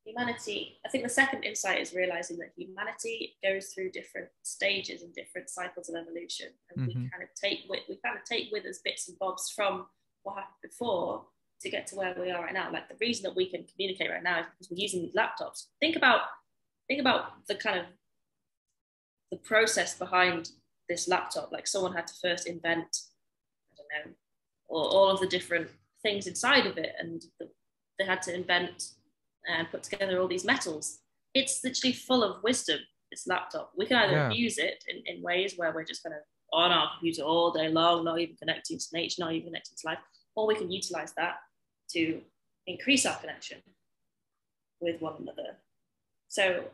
humanity, I think the second insight is realizing that humanity goes through different stages and different cycles of evolution, and we kind of take with us bits and bobs from what happened before to get to where we are right now. Like the reason that we can communicate right now is because we're using these laptops. Think about the kind of the process behind this laptop. Like someone had to first invent, I don't know, all of the different things inside of it, and they had to invent and put together all these metals. It's literally full of wisdom. this laptop. We can either abuse it in ways where we're just kind of on our computer all day long, not even connecting to nature, not even connecting to life, or we can utilize that to increase our connection with one another. So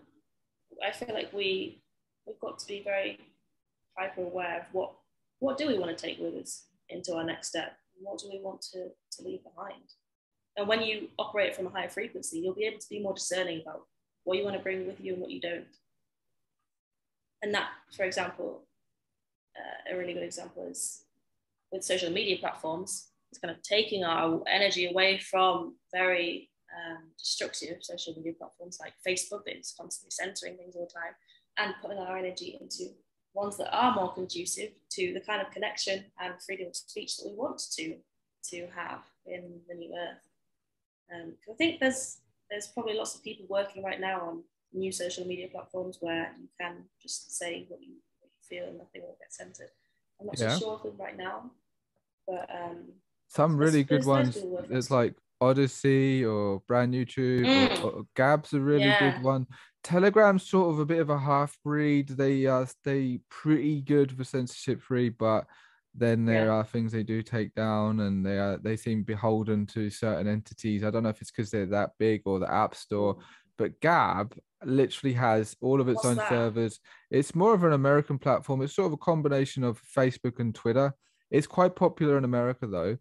I feel like we've got to be very hyper aware of what do we want to take with us into our next step? What do we want to leave behind? And when you operate from a higher frequency, you'll be able to be more discerning about what you want to bring with you and what you don't. And that, for example, a really good example is with social media platforms. It's kind of taking our energy away from very destructive social media platforms like Facebook, that's constantly censoring things all the time, and putting our energy into ones that are more conducive to the kind of connection and freedom of speech that we want to have in the new earth. I think there's probably lots of people working right now on new social media platforms where you can just say what you feel and nothing will get censored. I'm not so sure of them right now, but some really good ones. It's like Odyssey or BrandNewTube or Gab's a really good one. Telegram's sort of a bit of a half breed. They stay pretty good for censorship free, but then there are things they do take down, and they seem beholden to certain entities. I don't know if it's because they're that big or the App Store, but Gab literally has all of its own servers. It's more of an American platform. It's sort of a combination of Facebook and Twitter. It's quite popular in America though,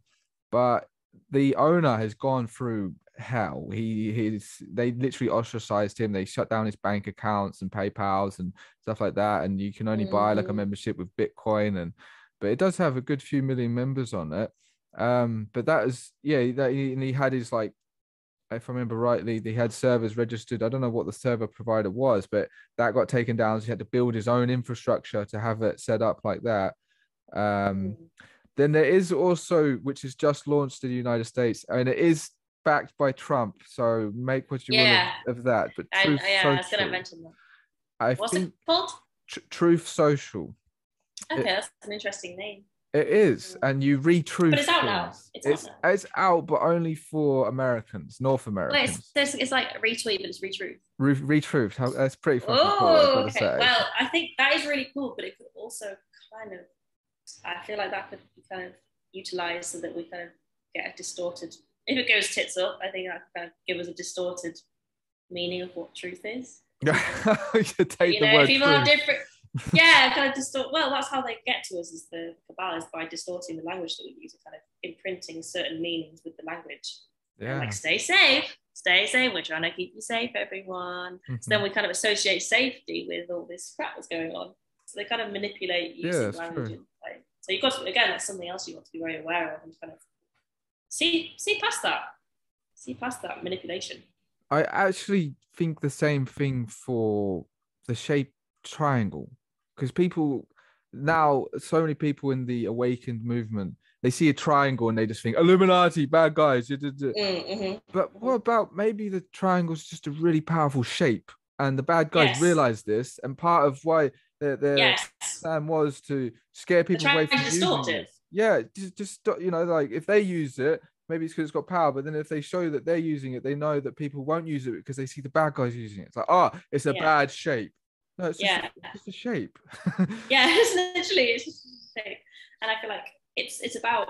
but the owner has gone through hell. They literally ostracized him. They shut down his bank accounts and PayPal's and stuff like that, and you can only buy like a membership with Bitcoin, but it does have a good few million members on it. But that is he had his, like, if I remember rightly, he had servers registered. I don't know what the server provider was, but that got taken down. So he had to build his own infrastructure to have it set up like that. Then there is also, which is just launched in the United States, and it is backed by Trump. So make what you will of that. But Truth Social, I was going to mention that. What's it called? Truth Social. Okay, that's an interesting name. It is, and you retruth. But it's out now. It's out, but only for Americans, North Americans. Well, it's like a retweet, but it's retruth. Retruth. That's pretty fucking cool. I've got to say. Well, I think that is really cool, but it could also kind of, I feel like that could be kind of utilized so that we kind of get a distorted. If it goes tits up, I think that could kind of give us a distorted meaning of what truth is. You take the word people truth. have different. Yeah, kind of distort. Well, that's how they get to us, is the Kabbalah, is by distorting the language that we use and kind of imprinting certain meanings with the language. Yeah. Like, stay safe, we're trying to keep you safe, everyone. So then we kind of associate safety with all this crap that's going on. So they kind of manipulate using language. So you've got to, again, that's something else you want to be very aware of and kind of see past that. See past that manipulation. I actually think the same thing for the shape triangle, because people now, so many people in the awakened movement, they see a triangle and they just think Illuminati, bad guys. But what about maybe the triangle's just a really powerful shape, and the bad guys realize this, and part of why their plan was to scare people away from using it. Yeah, just like if they use it, maybe it's because it's got power, but then if they show that they're using it, they know that people won't use it because they see the bad guys using it. It's like, it's a bad shape. No, it's just a shape. It's just a shape. And I feel like it's about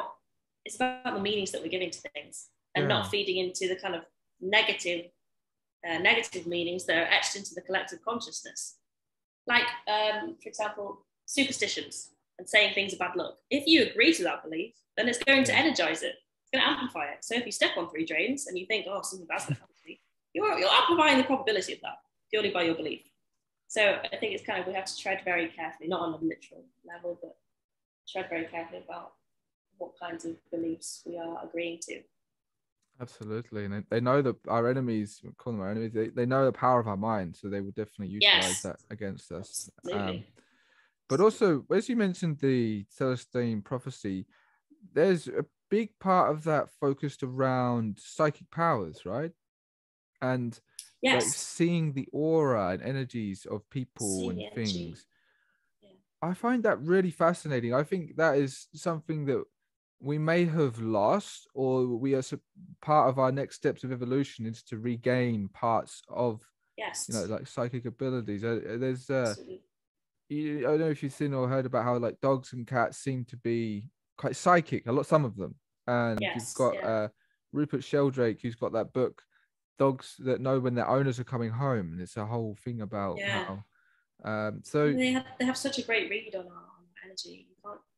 the meanings that we're giving to things, and not feeding into the kind of negative meanings that are etched into the collective consciousness. Like, for example, superstitions and saying things are bad luck. If you agree to that belief, then it's going to energize it. It's going to amplify it. So if you step on 3 drains and you think, something bad's going to happen to me, you're amplifying the probability of that purely by your belief. So I think it's kind of, we have to tread very carefully, not on a literal level, but tread very carefully about what kinds of beliefs we are agreeing to. Absolutely. And they know that our enemies, we call them our enemies, they know the power of our mind, so they will definitely utilize that against us. But also, as you mentioned the Celestine prophecy, there's a big part of that focused around psychic powers, right? And like seeing the aura and energies of people and things. I find that really fascinating. I think that is something that we may have lost, or we are part of our next steps of evolution is to regain parts of Yes. you know, like psychic abilities. There's Absolutely. I don't know if you've seen or heard about how like dogs and cats seem to be quite psychic, some of them. And you've Yes. got Yeah. Rupert Sheldrake, who's got that book, Dogs That Know When Their Owners Are Coming Home. And it's a whole thing about Yeah. how so They have such a great read on our energy.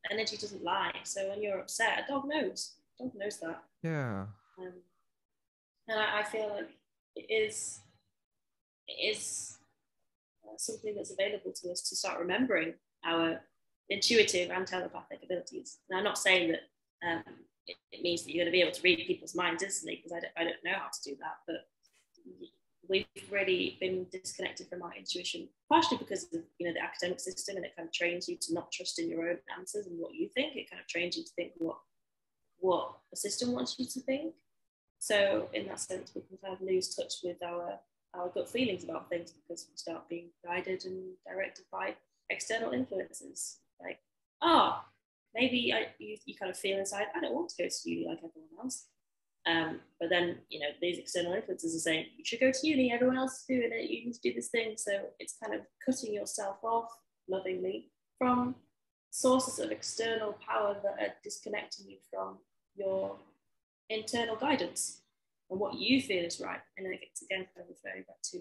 Energy doesn't lie. So when you're upset, a dog knows. A dog knows that. yeah. And I feel like it is something that's available to us to start remembering our intuitive and telepathic abilities. And I'm not saying that it means that you're going to be able to read people's minds instantly, because I don't know how to do that. But we've really been disconnected from our intuition, partially because of the academic system, and it kind of trains you to not trust in your own answers and what you think. It kind of trains you to think what the system wants you to think. So in that sense, we can kind of lose touch with our gut feelings about things, because we start being guided and directed by external influences. Like, maybe you kind of feel inside, I don't want to go to uni like everyone else. But then, these external influences are saying, you should go to uni, everyone else is doing it, you need to do this thing. So it's kind of cutting yourself off lovingly from sources of external power that are disconnecting you from your internal guidance and what you feel is right. And then it's again kind of referring back to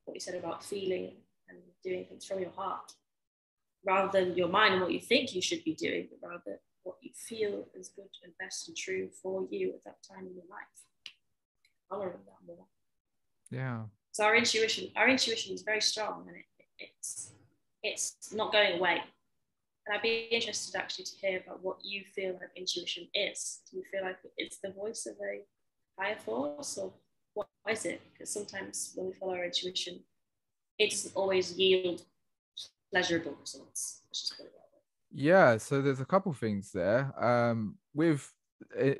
what you said about feeling and doing things from your heart, rather than your mind and what you think you should be doing, but rather what you feel is good and best and true for you at that time in your life. Honoring that more. Yeah. So our intuition is very strong, and it's not going away. And I'd be interested actually to hear about what you feel like intuition is. Do you feel like it's the voice of a higher force, or what is it? Because sometimes when we follow our intuition, it doesn't always yield pleasurable results. Let's just put it that way. Yeah, so there's a couple things there. With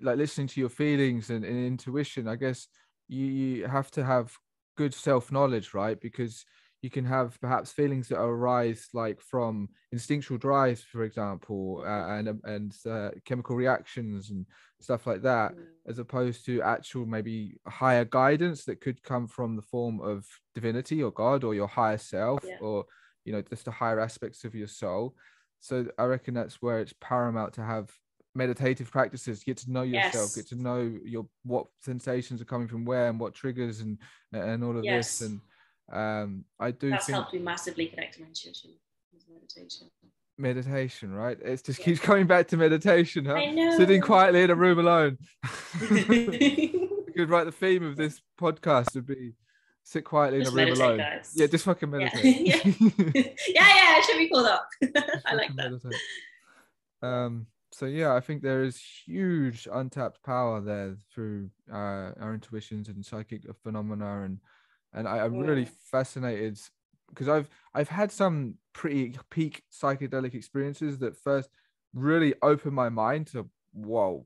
like listening to your feelings and intuition, I guess you have to have good self-knowledge, right? Because you can have perhaps feelings that arise like from instinctual drives, for example, and chemical reactions and stuff like that, as opposed to actual maybe higher guidance that could come from the form of divinity or God or your higher self, or just the higher aspects of your soul. So I reckon that's where it's paramount to have meditative practices, get to know yourself, get to know what sensations are coming from where and what triggers and all of this. And I do that's think helped me massively connect to my intuition with meditation, right? It just keeps coming back to meditation, huh? I know. Sitting quietly in a room alone. We could write the theme of this podcast would be sit quietly just in a room alone. Guys. Yeah, just fucking meditate. Yeah. It should be called up. I like that. Meditate. So yeah, I think there is huge untapped power there through our intuitions and psychic phenomena, and I'm really fascinated because I've had some pretty peak psychedelic experiences that first really opened my mind to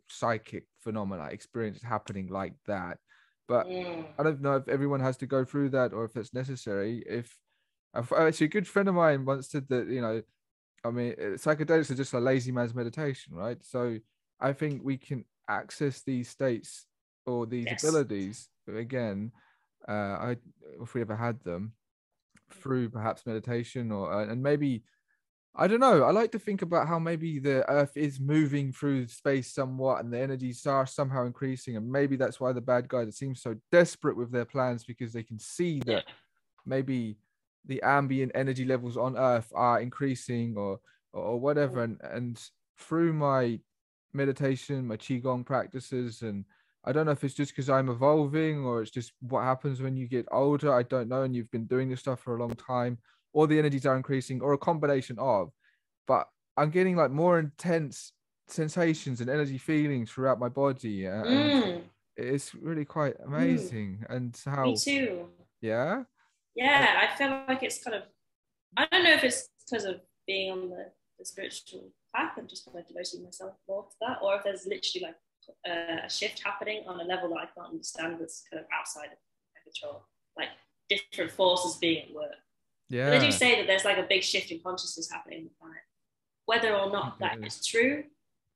psychic phenomena experience happening like that. But I don't know if everyone has to go through that or if it's necessary. If actually a good friend of mine once said that, I mean, psychedelics are just a lazy man's meditation, right? So I think we can access these states or these abilities again, if we ever had them, through perhaps meditation and maybe, I don't know. I like to think about how maybe the Earth is moving through space somewhat, and the energies are somehow increasing, and maybe that's why the bad guys seem so desperate with their plans, because they can see that maybe the ambient energy levels on Earth are increasing or whatever. And through my meditation, my qigong practices, and I don't know if it's just because I'm evolving or it's just what happens when you get older. I don't know. And you've been doing this stuff for a long time, or the energies are increasing, or a combination of. But I'm getting like more intense sensations and energy feelings throughout my body, and it's really quite amazing. And how me too. Yeah. I feel like it's kind of, I don't know if it's because of being on the spiritual path and just kind of devoting myself more to that, or if there's literally like a shift happening on a level that I can't understand, that's kind of outside of my control, like different forces being at work. But they do say that there's like a big shift in consciousness happening on the planet. Whether or not that is true,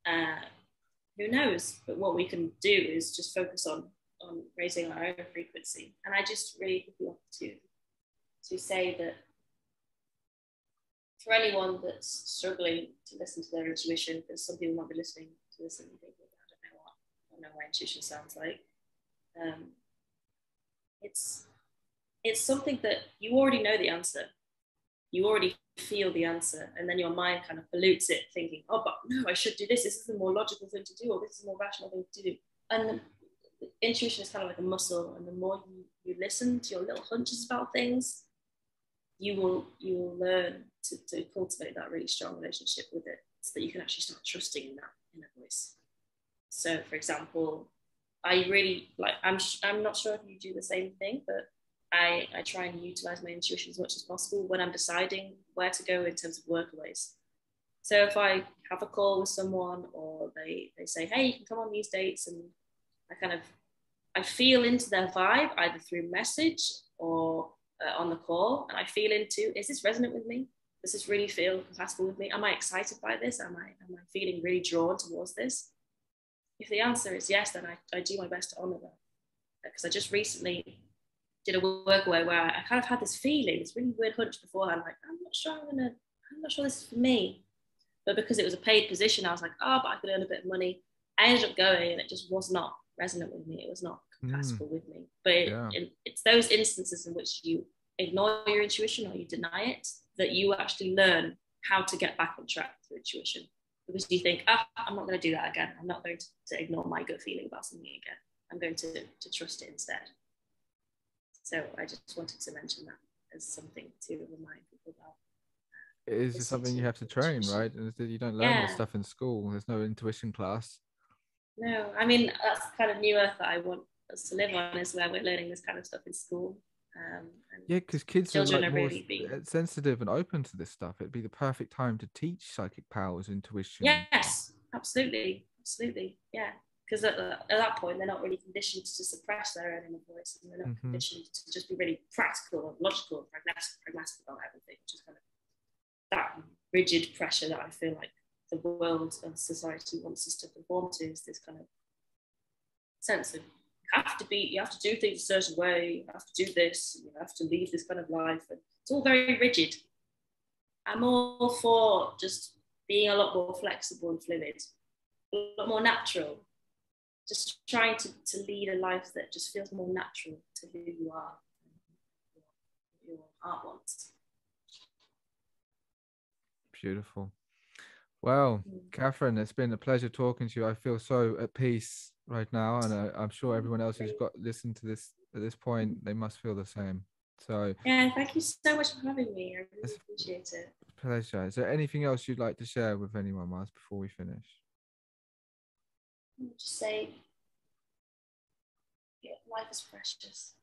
who knows? But what we can do is just focus on raising our own frequency. And I just really hope we want to to say that for anyone that's struggling to listen to their intuition, because some people might be listening to this and thinking, I don't know what intuition sounds like. It's something that you already know the answer. You already feel the answer, and then your mind kind of pollutes it, thinking, oh, but no, I should do this. This is the more logical thing to do, or this is a more rational thing to do. And the intuition is kind of like a muscle, and the more you listen to your little hunches about things, you will learn to cultivate that really strong relationship with it, so that you can actually start trusting in that inner voice. So, for example, I really I'm not sure if you do the same thing, but I try and utilize my intuition as much as possible when I'm deciding where to go in terms of workaways. So if I have a call with someone, or they say, hey, you can come on these dates, and I feel into their vibe either through message or on the call, and I feel into, is this resonant with me? Does this really feel compatible with me? Am I excited by this? Am I feeling really drawn towards this? If the answer is yes, then I do my best to honor that. Because I just recently did a workaway where I kind of had this feeling, this really weird hunch beforehand, like, I'm not sure this is for me. But because it was a paid position, I was like, oh, but I could earn a bit of money. I ended up going, and it just was not resonant with me. It was not compatible with me. But it's those instances in which you ignore your intuition or you deny it, that you actually learn how to get back on track through intuition. Because you think, I'm not going to do that again. I'm not going to ignore my gut feeling about something again. I'm going to trust it instead. So I just wanted to mention that as something to remind people about. It is just something you have to train, right? And you don't learn this stuff in school. There's no intuition class. No, I mean, that's the kind of new earth that I want us to live on, is where we're learning this kind of stuff in school. Yeah, because kids are like more sensitive and open to this stuff. It'd be the perfect time to teach psychic powers, intuition. Yes, absolutely. Yeah, because at that point they're not really conditioned to suppress their own inner voice, and they're not conditioned to just be really practical and logical and pragmatic about everything, which is kind of that rigid pressure that I feel like the world and society wants us to conform to, is this kind of sense of you have to do things a certain way, you have to do this, you have to lead this kind of life, and it's all very rigid. I'm all for just being a lot more flexible and fluid, a lot more natural, just trying to lead a life that just feels more natural to who you are, what your heart wants. Beautiful. Well, Kathryn, it's been a pleasure talking to you. I feel so at peace right now, and I'm sure everyone else who's listened to this at this point, they must feel the same. So yeah, thank you so much for having me. I really appreciate it. Pleasure. Is there anything else you'd like to share with anyone, Mars, before we finish? I'll just say, life is precious.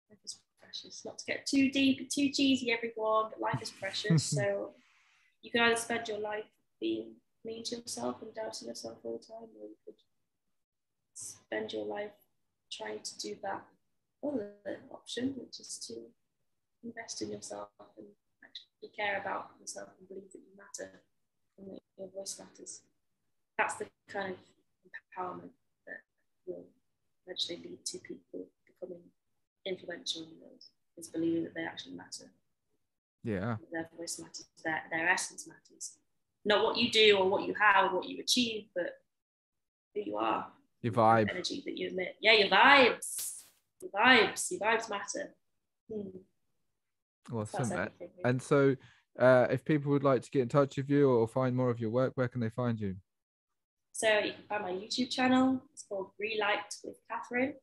Life is precious. Not to get too deep, too cheesy, everyone, but life is precious. So you can either spend your life being mean to yourself and doubting yourself all the time, or you could spend your life trying to do that other option, which is to invest in yourself and actually care about yourself and believe that you matter and that your voice matters. That's the kind of empowerment that will eventually lead to people becoming influential in the world, is believing that they actually matter. Yeah. Their voice matters, their essence matters. Not what you do or what you have or what you achieve, but who you are. Your vibe. The energy that you emit. Yeah, your vibes. Your vibes matter. Awesome. And so if people would like to get in touch with you or find more of your work, where can they find you? So you can find my YouTube channel. It's called Relight with Kathryn.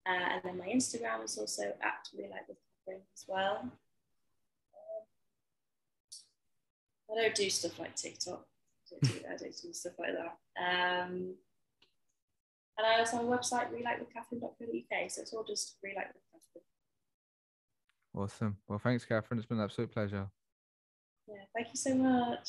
And then my Instagram is also at Relight with Kathryn as well. I don't do stuff like TikTok. I don't do stuff like that. And I also have a website, relightwithkathryn.co.uk. So it's all just Relight with Kathryn. Awesome. Well, thanks, Kathryn. It's been an absolute pleasure. Yeah, thank you so much.